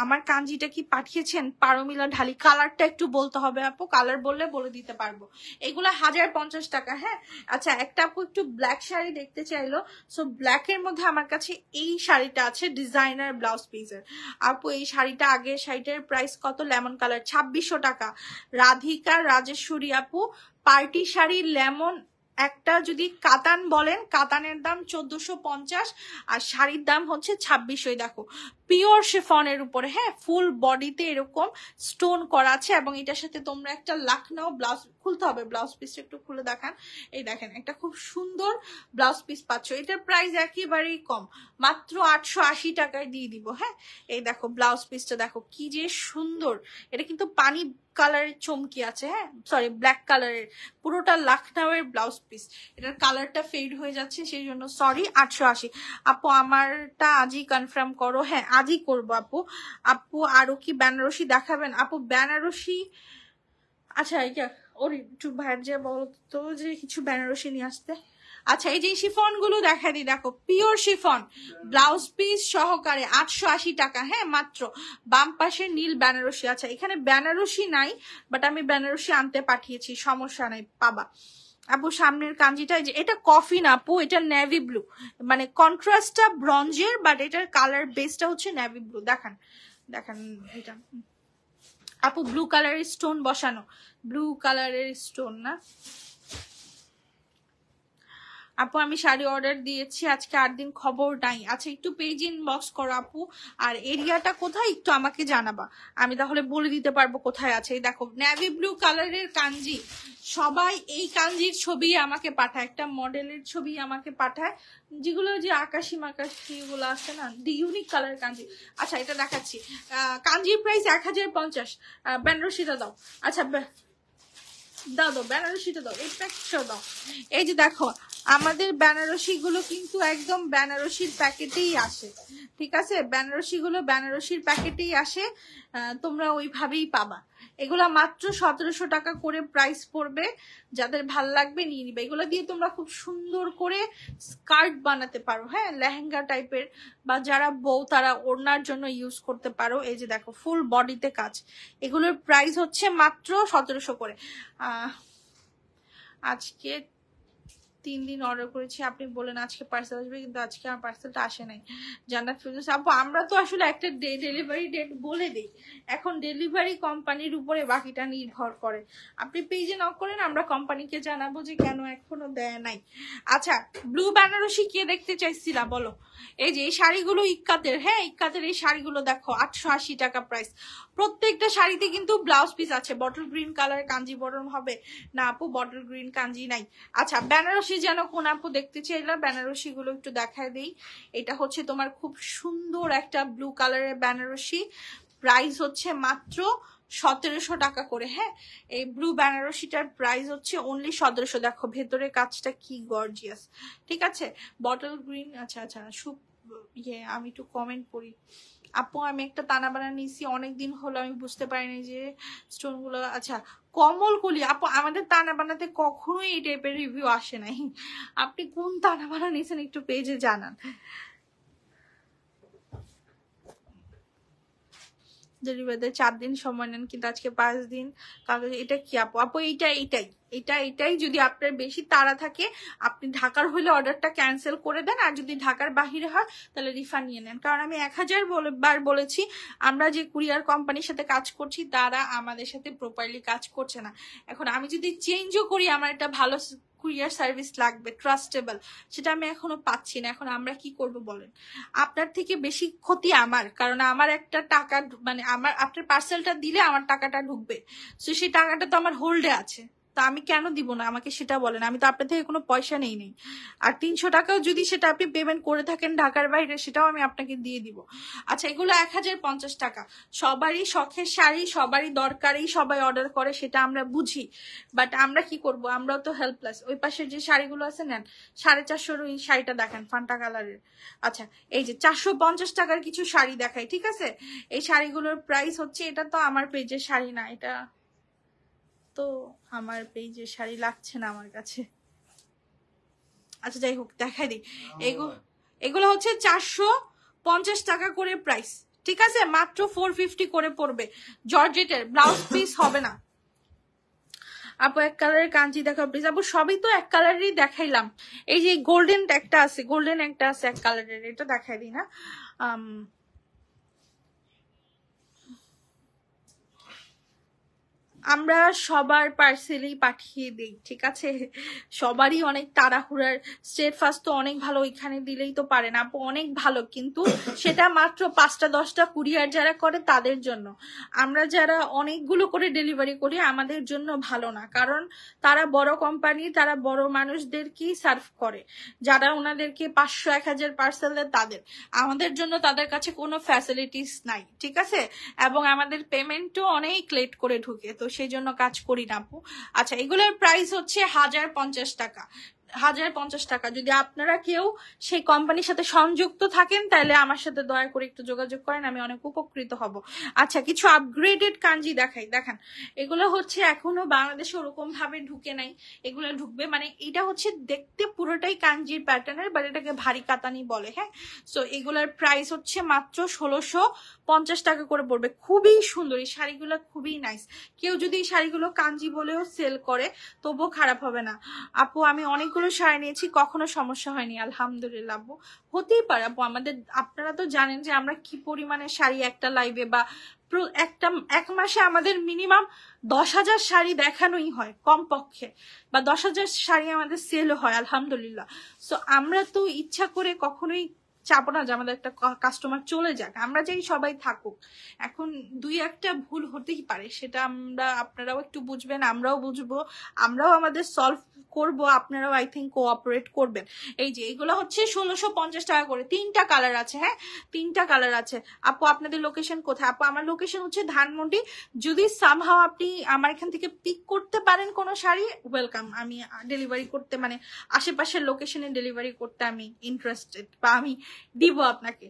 আমার কাঞ্জিটা কি পাঠিয়েছেন? পারমিলা ঢালি, কালারটা একটু বলতে হবে আপু, কালার বললে বলে দিতে পারবো। এগুলা 1050 টাকা। হ্যাঁ আচ্ছা, একটা আপু একটু ব্ল্যাক শাড়ি দেখতে চাইলো, সো ব্ল্যাকের মধ্যে আমার কাছে এই শাড়িটা আছে ডিজাইনার ব্লাউজ পিসের। আপু এই শাড়িটা, আগে শাড়িটার প্রাইস কত? লেমন কালার 2600 টাকা। রাধিকা রাজেশ্বরী আপু, পার্টি শাড়ি লেমন একটা যদি কাতান বলেন, কাতানের দাম 1450 আর শাড়ির দাম হচ্ছে 2600। দেখো পিওর শিফনের উপরে, হ্যাঁ ফুল বডিতে এরকম স্টোন করা আছে, এবং এটার সাথে তোমরা একটা লাখনৌ ব্লাউজ, খুলতে হবে ব্লাউজ পিসটা একটু খুলে দেখান। এই দেখেন একটা খুব সুন্দর ব্লাউজ পিস পাচ্ছ, এটার প্রাইস একেবারেই কম, মাত্র 880 টাকায় দিয়ে দিব। হ্যাঁ এই দেখো ব্লাউজ পিসটা দেখো কি যে সুন্দর, এটা কিন্তু পানি কালারের চমকি আছে, হ্যাঁ সরি ব্ল্যাক কালারের, পুরোটা লাখনৌ এর ব্লাউজ পিস, এটার কালারটা ফেড হয়ে যাচ্ছে সেই জন্য সরি। 880 আপু আমারটা আজই কনফার্ম করো। হ্যাঁ আজই করবো আপু। আপু আরো কি বেনারসি দেখাবেন? আপু বেনারসি, আচ্ছা এটা ওর একটু ভাইয়ের যে বলতো যে কিছু বেনারসি নিয়ে আসতে। আচ্ছা এই যে শিফন গুলো দেখা দিই, দেখো পিওর শিফন ব্লাউজ পিস সহকারে 880 টাকা। হ্যাঁ মাত্র। বাম পাশে নীল বেনারসি। আচ্ছা এখানে বেনারসি নাই, বাট আমি বেনারসি আনতে পাঠিয়েছি, সমস্যা নাই, পাবা। আপু সামনের কাঞ্জিটা, যে এটা কফি না আপু, এটা নেভি ব্লু, মানে কন্ট্রাস্টটা ব্রঞ্জের, বাট এটার কালার বেসটা হচ্ছে নেভি ব্লু। দেখান দেখান এটা আপু, ব্লু কালারের স্টোন বসানো, ব্লু কালারের স্টোন না আপু। আমি শাড়ি অর্ডার দিয়েছি, আজকে 8 দিন খবর নাই। আচ্ছা একটু পেজ ইনবক্স করো আপু, আর এরিয়াটা কোথায় একটু আমাকে জানাবা, আমি তাহলে বলে দিতে পারবো কোথায় আছে। এই দেখো নেভি ব্লু কালারের কাঞ্জি, সবাই এই কাঞ্জির ছবি আমাকে পাঠায়, একটা মডেলের ছবি আমাকে পাঠায়, যেগুলো যে আকাশি মাকাশি গুলো আছে না, ইউনিক কালার কাঞ্জি। আচ্ছা এটা দেখাচ্ছি, কাঞ্জির প্রাইস 1050। বেনারসিটা দাও। আচ্ছা দাও দাও বেনারসিটা দাও, এই প্যাকেটটা দাও। এই যে দেখো আমাদের বেনারসি গুলো কিন্তু একদম বেনারসির প্যাকেটেই আসে, ঠিক আছে, বেনারসি গুলো বেনারসির প্যাকেটেই আসে, তোমরা ওইভাবেই পাবা। এগুলা মাত্র 1700 টাকা করে প্রাইস পড়বে, যাদের ভাল লাগবে নিয়ে নিবে। এগুলো দিয়ে তোমরা খুব সুন্দর করে স্কার্ট বানাতে পারো, হ্যাঁ লেহেঙ্গা টাইপের, বা যারা বউ তারা ওড়নার জন্য ইউজ করতে পারো। এই যে দেখো ফুল বডিতে কাজ, এগুলোর প্রাইস হচ্ছে মাত্র 1700 করে। আজকে 3 দিন অর্ডার করেছি, আপনি বলেন আজকে পার্সেল আসবে, কিন্তু আজকে আমার পার্সেলটা আসে নাই। জান্নাত ফিরদৌস আপু আমরা তো আসলে একটা ডেলিভারি ডেট বলে দিই, এখন ডেলিভারি কোম্পানির উপরে বাকিটা নির্ভর করে। আপনি পেজে নক করেন, আমরা কোম্পানিকে জানাবো যে কেন এখনো দেয় নাই। আচ্ছা ব্লু বেনারসি কে দেখতে চাইছিলা বলো? এই যে এই শাড়িগুলো ইক্কাতের, হ্যাঁ ইক্কাতের এই শাড়িগুলো দেখো 880 টাকা প্রাইস। প্রত্যেকটা শাড়িতে কিন্তু ব্লাউজ পিস আছে। বটল গ্রিন কালার কাঞ্জি বরং হবে না আপু, বটল গ্রিন কাঞ্জি নাই। আচ্ছা বেনারসি যেন কোন আপু দেখতে চাইলা, বেনারসি গুলো একটু দেখায় দিই। এটা হচ্ছে তোমার খুব সুন্দর একটা ব্লু কালারের বেনারসি, প্রাইস হচ্ছে মাত্র 1700 টাকা করে। হ্যাঁ এই ব্লু বেনারসিটার প্রাইস হচ্ছে অনলি 1700। দেখো ভেতরে কাজটা কি গর্জিয়াস, ঠিক আছে। বটল গ্রিন, আচ্ছা আচ্ছা ইয়ে আমি একটু কমেন্ট করি। আপু আমি একটা তানা বানা নিয়েছি, অনেকদিন হলো, আমি বুঝতে পারিনি যে স্টোন গুলো। আচ্ছা কমল কলি আপু, আমাদের তানা বানাতে কখনোই এই টাইপের রিভিউ আসে নাই, আপনি কোন তানা বানা নিয়েছেন একটু পেজে জানান। ডেলিভারিতে 4 দিন সময় নেন, কিন্তু আজকে 5 দিন কাগজ। এটা কি আপু? আপু এটাই যদি আপনার বেশি তাড়া থাকে, আপনি ঢাকার হলে অর্ডারটা ক্যান্সেল করে দেন, আর যদি ঢাকার বাহিরে হয় তাহলে রিফান্ড নিয়ে নেন। কারণ আমি 1000 বার বলেছি, আমরা যে কুরিয়ার কোম্পানির সাথে কাজ করছি তারা আমাদের সাথে প্রপারলি কাজ করছে না। এখন আমি যদি চেঞ্জও করি, আমার একটা ভালো কুরিয়ার সার্ভিস লাগবে, ট্রাস্টেবল, সেটা আমি এখনো পাচ্ছি না। এখন আমরা কি করব বলেন? আপনার থেকে বেশি ক্ষতি আমার, কারণ আমার একটা টাকা, মানে আমার আপনার পার্সেলটা দিলে আমার টাকাটা ঢুকবে, তো সেই টাকাটা তো আমার হোল্ডে আছে, তা আমি কেন দিব না, আমাকে সেটা বলেন। আমি তো আপনার থেকে কোনো পয়সা নেই। আর 300 টাকাও যদি সেটা আপনি পেমেন্ট করে থাকেন ঢাকার বাইরে, সেটাও আমি আপনাকে দিয়ে দিব। আচ্ছা, এগুলো 1050 টাকা। সবারই শখের শাড়ি, সবারই দরকারি, সবাই অর্ডার করে, সেটা আমরা বুঝি। বাট আমরা কি করব, আমরাও তো হেল্পলেস। ওই পাশে যে শাড়িগুলো আছে নেন, 450 ওই শাড়িটা দেখেন ফান্টা কালারের। আচ্ছা, এই যে 450 টাকার কিছু শাড়ি দেখাই, ঠিক আছে? এই শাড়িগুলোর প্রাইস হচ্ছে, এটা তো আমার পেজের শাড়ি না, এটা তো আমার পেজের শাড়ি লাগছে না আমার কাছে। আচ্ছা যাই হোক, দেখাই দিই। এগুলো হচ্ছে 450 টাকা করে প্রাইস, ঠিক আছে? মাত্র 450 করে পড়বে। জর্জেটের, ব্লাউজ পিস হবে না। আপু এক কালারের কাঞ্চি দেখাও প্লিজ। আপু সবই তো এক কালারেরই দেখাইলাম। এই যে গোল্ডেন একটা আছে, গোল্ডেন একটা আছে এক কালারের, এটা দেখাই দিই না। আমরা সবার পার্সেলই পাঠিয়ে দিই, ঠিক আছে? সবারই অনেক তাড়াহুড়ার, স্টেট ফাস্ট তো অনেক ভালো, ওইখানে দিলেই তো পারেন আপু, অনেক ভালো, কিন্তু সেটা মাত্র 5টা 10টা কুরিয়ার যারা করে তাদের জন্য। আমরা যারা অনেকগুলো করে ডেলিভারি করি আমাদের জন্য ভালো না, কারণ তারা বড় কোম্পানি, তারা বড় মানুষদেরকেই সার্ভ করে, যারা ওনাদেরকে 500 1000 পার্সেল দেয় তাদের। আমাদের জন্য তাদের কাছে কোনো ফ্যাসিলিটিস নাই, ঠিক আছে? এবং আমাদের পেমেন্টও অনেক লেট করে ঢুকে, তো সেই জন্য কাজ করি না আপু। আচ্ছা, এগুলোর প্রাইস হচ্ছে 1050 টাকা। 1050 টাকা। যদি আপনারা কেউ সেই কোম্পানির সাথে সংযুক্ত থাকেন তাহলে আমার সাথে দয়া করে একটু যোগাযোগ করেন, আমি অনেক উপকৃত হব। আচ্ছা, কিছু আপগ্রেডেড কাঞ্জি দেখাই, দেখেন। এগুলো হচ্ছে এখনো বাংলাদেশে ওরকম ভাবে ঢুকে নাই, এগুলো ঢুকবে। মানে এটা হচ্ছে দেখতে পুরোটাই কাঞ্জির প্যাটার্নের, বাট এটাকে ভারী কাতানি বলে, হ্যাঁ। সো এগুলোর প্রাইস হচ্ছে মাত্র 1650 টাকা করে পড়বে। খুবই সুন্দর এই শাড়িগুলো, খুবই নাইস। কেউ যদি এই শাড়িগুলো কাঞ্জি বলেও সেল করে তবুও খারাপ হবে না আপু। আমি অনেকগুলো শাড়ি নিয়েছি, কখনো সমস্যা হয়নি, আলহামদুলিল্লাহ আপু। হতেই পারে আপু, আমাদের, আপনারা তো জানেন যে আমরা কি পরিমাণে শাড়ি একটা লাইভে বা এক মাসে আমাদের মিনিমাম 10,000 শাড়ি দেখানোই হয় কমপক্ষে, বা 10,000 শাড়ি আমাদের সেল হয়, আলহামদুলিল্লাহ। সো আমরা তো ইচ্ছা করে কখনোই চাবো না যে আমাদের একটা কাস্টমার চলে যাক, আমরা চাই সবাই থাকুক। এখন 2-1টা ভুল হতেই পারে, সেটা আপনারাও একটু বুঝবেন, আমরাও বুঝবো, আমরাও আমাদের সলভ করব, আপনারাও আই থিঙ্ক কোঅপারেট করবেন। এই যে এগুলো হচ্ছে 1650 টাকা করে, 3টা কালার আছে, হ্যাঁ 3টা কালার আছে। আপু আপনাদের লোকেশন কোথায়? আপু আমার লোকেশন হচ্ছে ধানমন্ডি। যদি সামহাও আপনি আমার এখান থেকে পিক করতে পারেন কোনো শাড়ি, ওয়েলকাম। আমি ডেলিভারি করতে, মানে আশেপাশের লোকেশনে ডেলিভারি করতে আমি ইন্টারেস্টেড, বা আমি দিব আপনাকে,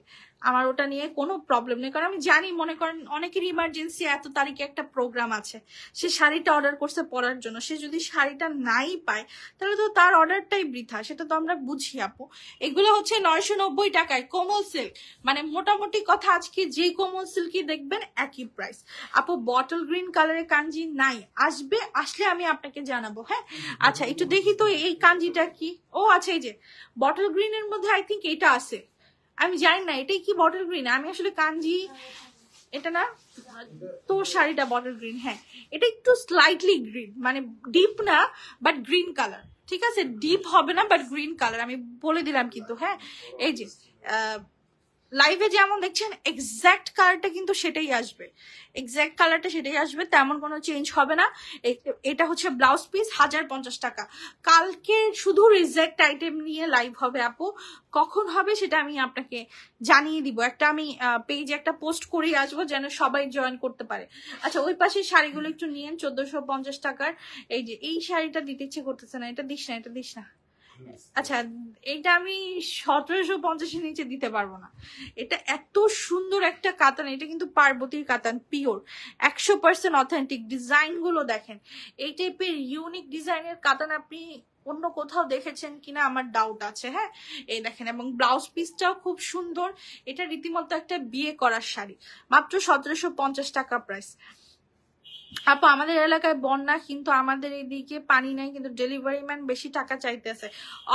আমার ওটা নিয়ে কোনো প্রবলেম নেই। কারণ আমি জানি, মনে করেন অনেকের ইমার্জেন্সি, এত তারিখে একটা প্রোগ্রাম আছে, সে শাড়িটা অর্ডার করছে পরার জন্য, সে যদি শাড়িটা নাই পায় তাহলে তো তার অর্ডারটাই বৃথা, সেটা তো আমরা বুঝি আপু। এগুলো হচ্ছে 990 টাকায় কোমল সিল্ক, মানে মোটামুটি কথা আজকে যে কোমল সিল্কই দেখবেন একই প্রাইস আপু। বটল গ্রিন কালারের কাঞ্জি নাই, আসবে, আসলে আমি আপনাকে জানাবো, হ্যাঁ। আচ্ছা একটু দেখি তো এই কাঞ্জিটা কি। ও আচ্ছা, এই যে বটল গ্রিনের মধ্যে আই থিঙ্ক এটা আছে, আমি জানি না এটাই কি বটল গ্রিন। আমি আসলে কাঞ্জি, এটা না তো শাড়িটা বটল গ্রিন, হ্যাঁ এটা একটু স্লাইটলি গ্রিন, মানে ডিপ না বাট গ্রিন কালার, ঠিক আছে? ডিপ হবে না বাট গ্রিন কালার, আমি বলে দিলাম কিন্তু, হ্যাঁ। এই যে লাইভে যেমন দেখছেন এক্সাক্ট কালারটা কিন্তু সেটাই আসবে, এক্সাক্ট কালারটা সেটাই আসবে, তেমন কোনো চেঞ্জ হবে না। এটা হচ্ছে ব্লাউজ পিস, 1050 টাকা। কালকে শুধু রিজেক্ট আইটেম নিয়ে লাইভ হবে আপু, কখন হবে সেটা আমি আপনাকে জানিয়ে দিব। একটা আমি পেজে একটা পোস্ট করেই আসবো যেন সবাই জয়েন করতে পারে। আচ্ছা ওই পাশের শাড়িগুলো একটু নিয়েন, 1450 টাকার। এই যে এই শাড়িটা দিতে ইচ্ছে করতেছে না, এটা দিস না, এটা দিস না। আচ্ছা এটা আমি 1750-এর নিচে দিতে পারবো না, এটা এত সুন্দর একটা কাতান, এটা কিন্তু পার্বতীর কাতান, পিওর 100% অথেন্টিক। ডিজাইন গুলো দেখেন, এই টাইপের ইউনিক ডিজাইনের কাতান আপনি অন্য কোথাও দেখেছেন কিনা আমার ডাউট আছে, হ্যাঁ। এই দেখেন, এবং ব্লাউজ পিসটাও খুব সুন্দর, এটা রীতিমতো একটা বিয়ে করার শাড়ি, মাত্র 1750 টাকা প্রাইস আপু। আমাদের এলাকায় বন্যা, কিন্তু আমাদের এদিকে পানি নাই, কিন্তু ডেলিভারি ম্যান বেশি টাকা চাইতেছে।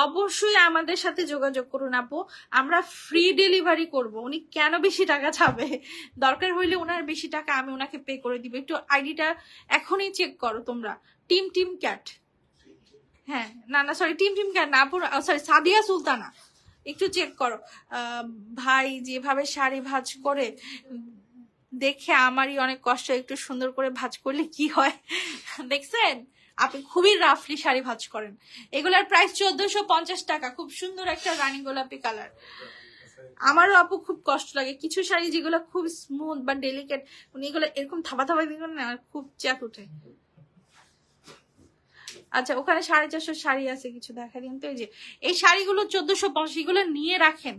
অবশ্যই আমাদের সাথে যোগাযোগ করুন আপু, আমরা ফ্রি ডেলিভারি করব। উনি কেন বেশি টাকা চাবে? দরকার হইলে ওনার বেশি টাকা আমি ওনাকে পে করে দিব। একটু আইডিটা এখনই চেক করো তোমরা, টিম ক্যাট, হ্যাঁ না না সরি টিম ক্যাট না আপু, সরি সাদিয়া সুলতানা, একটু চেক করো। ভাই যেভাবে শাড়ি ভাঁজ করে দেখে আমারই অনেক কষ্ট, একটু সুন্দর করে ভাঁজ করলে কি হয় দেখছেন? আপনি খুবই রাফলি শাড়ি ভাঁজ করেন। এগুলার প্রাইস 1450 টাকা। খুব সুন্দর একটা রানী গোলাপি কালার। আমারও আপু খুব কষ্ট লাগে কিছু শাড়ি যেগুলো খুব স্মুথ বা ডেলিকেট, উনি এগুলো এরকম থাবা থাবা দিবেন না, খুব চ্যাট উঠে। আচ্ছা ওখানে 450 শাড়ি আছে, কিছু দেখা দিন তো। এই যে এই শাড়িগুলো 1450, এগুলো নিয়ে রাখেন।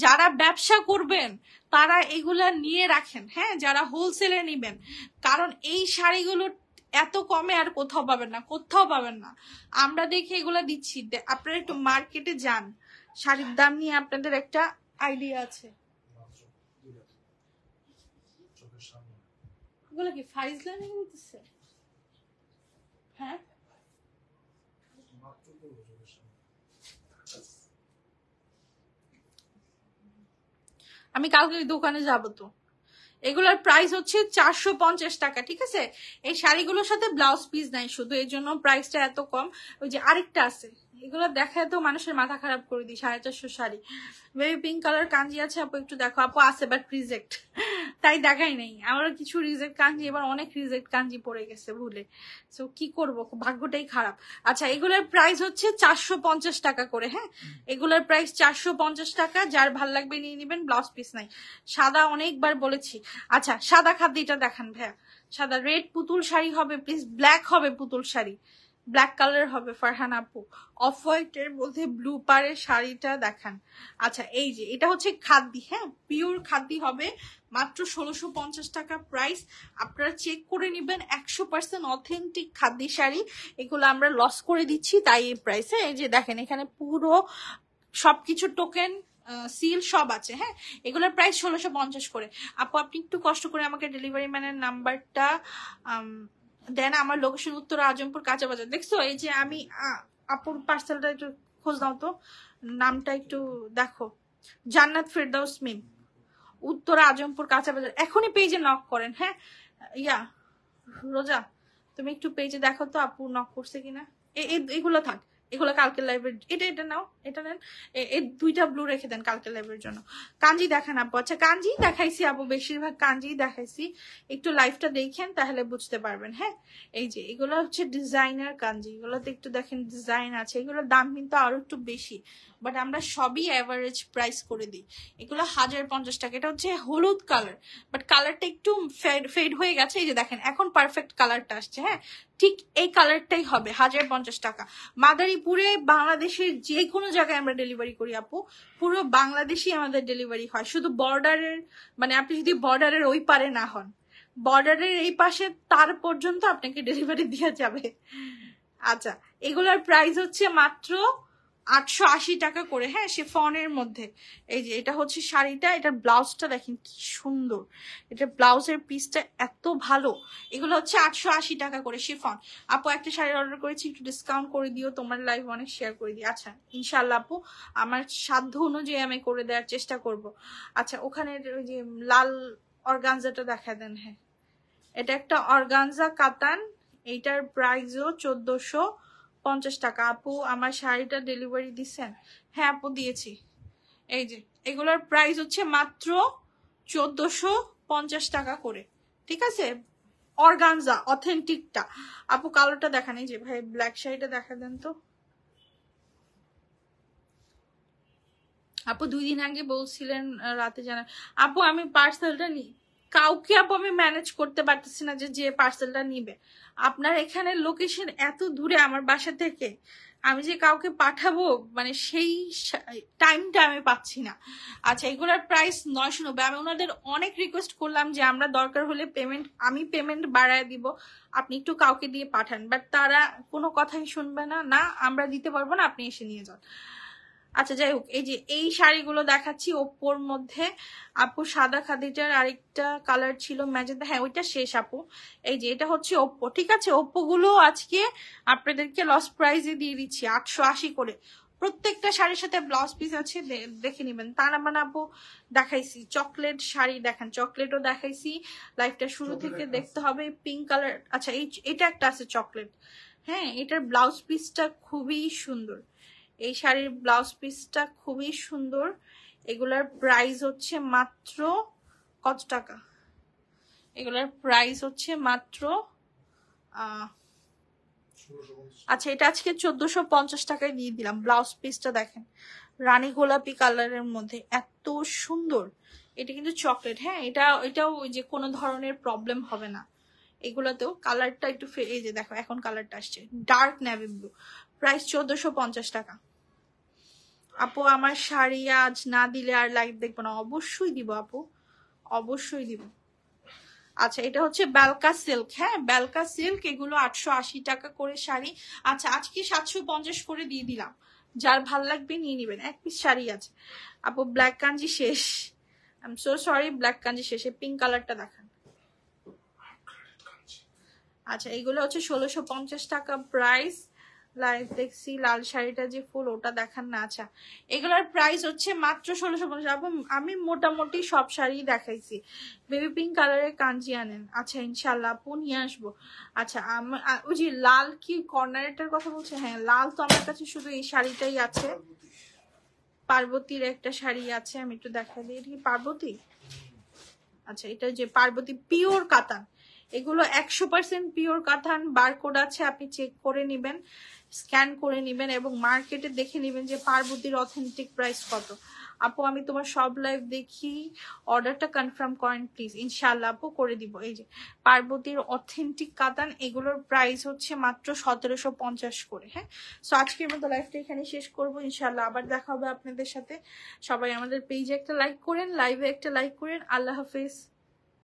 যারা ব্যবসা করবেন তারা এগুলা নিয়ে রাখেন, হ্যাঁ, যারা হোলসেলে নিবেন, কারণ এই শাড়িগুলো এত কমে আর কোথাও পাবেন না, কোথাও পাবেন না। আমরা দেখে এগুলা দিচ্ছি, আপনারা একটু মার্কেটে যান, শাড়ির দাম নিয়ে আপনাদের একটা আইডিয়া আছে। এগুলো কি ফাইজলামি হইতেছে? হ্যাঁ আমি কালকে দোকানে যাবো তো। এগুলোর প্রাইস হচ্ছে 450 টাকা, ঠিক আছে। এই শাড়িগুলোর সাথে ব্লাউজ পিস নাই শুধু, এই জন্য প্রাইসটা এত কম। ওই যে আরেকটা আছে, এগুলো দেখায় তো মানুষের মাথা খারাপ করে দিই। 450 শাড়ি, বেবি পিঙ্ক কালার কাঞ্জি আছে আপু, একটু দেখো আপু। আছে বাট রিজেক্ট, তাই দেখাই নেই। আমারও কিছু রিজেক্ট কাঞ্জি, এবার অনেক রিজেক্ট কাঞ্জি পড়ে গেছে ভুলে, তো কি করব, ভাগ্যটাই খারাপ। আচ্ছা এগুলোর প্রাইস হচ্ছে 450 টাকা করে, হ্যাঁ, এগুলোর প্রাইস 450 টাকা। যার ভাল লাগবে নিয়ে নিবেন, ব্লাউজ পিস নাই। সাদা অনেকবার বলেছি। আচ্ছা সাদা খাদ্যটা দেখান ভাইয়া, সাদা রেড পুতুল শাড়ি হবে প্লিজ, ব্ল্যাক হবে পুতুল শাড়ি, ব্ল্যাক কালার হবে ফারহান আপু। অফ হোয়াইট এর মধ্যে ব্লু পাড়ের শাড়িটা দেখান। আচ্ছা এই যে এটা হচ্ছে খাদ্দি, হ্যাঁ, পিওর খাদ্দি হবে, মাত্র 1650 টাকা প্রাইস। আপনারা চেক করে নিবেন, 100% অথেন্টিক খাদ্দি শাড়ি। এগুলো আমরা লস করে দিচ্ছি তাই এই প্রাইসে। এই যে দেখেন এখানে পুরো সবকিছু টোকেন সিল সব আছে, হ্যাঁ। এগুলোর প্রাইস 1650 করে। আপু আপনি একটু কষ্ট করে আমাকে ডেলিভারি ম্যানের নাম্বারটা দেন। আমার লোকেশন উত্তরা আজমপুর কাঁচা বাজার। দেখছো এই যে আমি আপুর পার্সেলটা একটু খোঁজ দাও তো, নামটা একটু দেখো, জান্নাত ফেরদাউস মিম, উত্তরা আজমপুর কাঁচা বাজার। এখনই পেজে নক করেন, হ্যাঁ। ইয়া রোজা তুমি একটু পেজে দেখো তো আপু নক করছে কিনা। এগুলো থাক, এগুলো কালকে লাইভের। এটা নাও, এটা নেন, এই দুইটা ব্লু রেখে দেন কালকে লাইভের জন্য। কাঞ্জি দেখান আপু। আচ্ছা কাঞ্জি দেখাইছি আপু, বেশিরভাগ কাঞ্জি দেখাইছি, একটু লাইভটা দেখেন তাহলে বুঝতে পারবেন, হ্যাঁ। এই যে এগুলো হচ্ছে ডিজাইনার কাঞ্জি, এগুলোতে একটু দেখেন ডিজাইন আছে। এগুলোর দাম কিন্তু আরো একটু বেশি, বাট আমরা সবই অ্যাভারেজ প্রাইস করে দিই। এগুলো 1050 টাকা। এটা হচ্ছে হলুদ কালার, বাট কালারটা একটু ফেড হয়ে গেছে। এই যে দেখেন এখন পারফেক্ট কালারটা আসছে, হ্যাঁ, ঠিক এই কালারটাই হবে। 1050 টাকা। মাদারীপুরে বাংলাদেশের যে কোনো জায়গায় আমরা ডেলিভারি করি আপু, পুরো বাংলাদেশই আমাদের ডেলিভারি হয়। শুধু বর্ডারের, মানে আপনি যদি বর্ডারের ওই পারে না হন, বর্ডারের এই পাশে তার পর্যন্ত আপনাকে ডেলিভারি দেওয়া যাবে। আচ্ছা এগুলোর প্রাইস হচ্ছে মাত্র 880 টাকা করে, হ্যাঁ, শিফনের মধ্যে। এই যে এটা হচ্ছে শাড়িটা, এটার ব্লাউজটা দেখেন কি সুন্দর, এটা ব্লাউজের পিসটা এত ভালো। এগুলো হচ্ছে 880 টাকা করে শিফন। আপু একটা শাড়ি অর্ডার করেছি, একটু ডিসকাউন্ট করে দিও, তোমার লাইভ অনেক শেয়ার করে দিই। আচ্ছা ইনশাল্লাহ আপু, আমার সাধ্য অনুযায়ী আমি করে দেওয়ার চেষ্টা করব। আচ্ছা ওখানে ওই যে লাল অর্গানজাটা দেখা দেন, হ্যাঁ, এটা একটা অর্গানজা কাতান, এইটার প্রাইসও 1450 টাকা। আপু আমার শাড়িটা ডেলিভারি দিচ্ছেন? হ্যাঁ আপু দিয়েছি। এই যে এগুলোর প্রাইস হচ্ছে মাত্র 1450 টাকা করে, ঠিক আছে। অর্গানজা অথেন্টিকটা। আপু কালারটা দেখান, এই যে ভাই ব্ল্যাক শাড়িটা দেখা দেন তো। আপু 2 দিন আগে বলছিলেন রাতে জানা। আপু আমি পার্সেলটা নিই, কাউকে আপু আমি ম্যানেজ করতে পারতেছি না যে পার্সেলটা নিবে। আপনার এখানে লোকেশন এত দূরে আমার বাসা থেকে, আমি যে কাউকে পাঠাবো মানে সেই টাইমটা আমি পাচ্ছি না। আচ্ছা এগুলোর প্রাইস 990। আমি ওনাদের অনেক রিকোয়েস্ট করলাম যে আমরা দরকার হলে আমি পেমেন্ট বাড়ায় দিব, আপনি একটু কাউকে দিয়ে পাঠান, বাট তারা কোনো কথাই শুনবে না, না আমরা দিতে পারবো না, আপনি এসে নিয়ে যান। আচ্ছা যাই হোক, এই যে এই শাড়িগুলো দেখাচ্ছি ওপ্পোর মধ্যে। আপু সাদা খাদিজার আরেকটা কালার ছিল ম্যাজেন্টা, হ্যাঁ ওইটা শেষ আপু। এই যে এটা হচ্ছে ওপ্পো, ঠিক আছে। ওপ্পো গুলো আজকে আপনাদেরকে লস প্রাইজে দিয়ে দিচ্ছি 880 করে। প্রত্যেকটা শাড়ির সাথে ব্লাউজ পিস আছে, দেখে নিবেন। তার মানে আপু দেখাইছি চকলেট শাড়ি, দেখেন চকলেটও দেখাইছি। লাইফটা শুরু থেকে দেখতে হবে। পিঙ্ক কালার, আচ্ছা এটা একটা আছে চকলেট, হ্যাঁ, এটার ব্লাউজ পিসটা খুবই সুন্দর। এই শাড়ির ব্লাউজ পিসটা খুবই সুন্দর। এগুলার প্রাইস হচ্ছে মাত্র কত টাকা? এগুলার প্রাইস হচ্ছে মাত্র আচ্ছা এটা আজকে 1450 টাকায় দিয়ে দিলাম। ব্লাউজ পিসটা দেখেন, রানী গোলাপি কালারের মধ্যে এত সুন্দর। এটা কিন্তু চকলেট, হ্যাঁ এটাও ওই যে কোনো ধরনের প্রবলেম হবে না এগুলোতেও। কালারটা একটু এই যে দেখো এখন কালারটা আসছে ডার্ক নেভি ব্লু। প্রাইস 1450 টাকা। আপু আমার শাড়ি আজ না দিলে আর লাইভ দেখবো না। অবশ্যই দিব আপু, অবশ্যই দিব। আচ্ছা এটা হচ্ছে বেলকা সিল্ক, হ্যাঁ বেলকা সিল্ক, এগুলো 880 টাকা করে শাড়ি। আচ্ছা আজকে 750 করে দিয়ে দিলাম, যার ভাল লাগবে নিয়ে নিবেন। এক পিস শাড়ি আছে আপু। ব্ল্যাক কাঞ্জি শেষ, I am so sorry, black kanji শেষে পিঙ্ক কালারটা দেখান। আচ্ছা এইগুলো হচ্ছে 1650 টাকা প্রাইস। লাইভ দেখছি লাল শাড়িটা যে ফুল ওটা দেখান না। আচ্ছা এগুলোর প্রাইস হচ্ছে মাত্র 1650। আমি মোটামুটি সব শাড়ি দেখাইছি। বেবি পিঙ্ক কালারের কাঞ্জি আনেন। আচ্ছা ইনশাল্লাহ আপু নিয়ে আসবো। আচ্ছা ওই যে লাল কি কর্নারেটার কথা বলছে, হ্যাঁ লাল তো আমার কাছে শুধু এই শাড়িটাই আছে। পার্বতীর একটা শাড়ি আছে, আমি একটু দেখা দিই। এটা কি পার্বতী? আচ্ছা এটা যে পার্বতী পিওর কাতান, এগুলো 100% পিওর কাতান। বারকোড আছে, আপনি চেক করে নিবেন, স্ক্যান করে নিবেন এবং মার্কেটে দেখে নিবেন যে পার্বতীর অথেন্টিক প্রাইস কত। আপু আমি তোমার সব লাইভ দেখি, অর্ডারটা কনফার্ম করেন প্লিজ। ইনশাআল্লাহ আপু করে দিব। এই যে পার্বতীর অথেন্টিক কাতান, এগুলোর প্রাইস হচ্ছে মাত্র 1750 করে। হ্যাঁ সো আজকের মতো লাইভটা এখানে শেষ করবো। ইনশাআল্লাহ আবার দেখা হবে আপনাদের সাথে। সবাই আমাদের পেজে একটা লাইক করেন, লাইভে একটা লাইক করেন। আল্লাহ হাফেজ।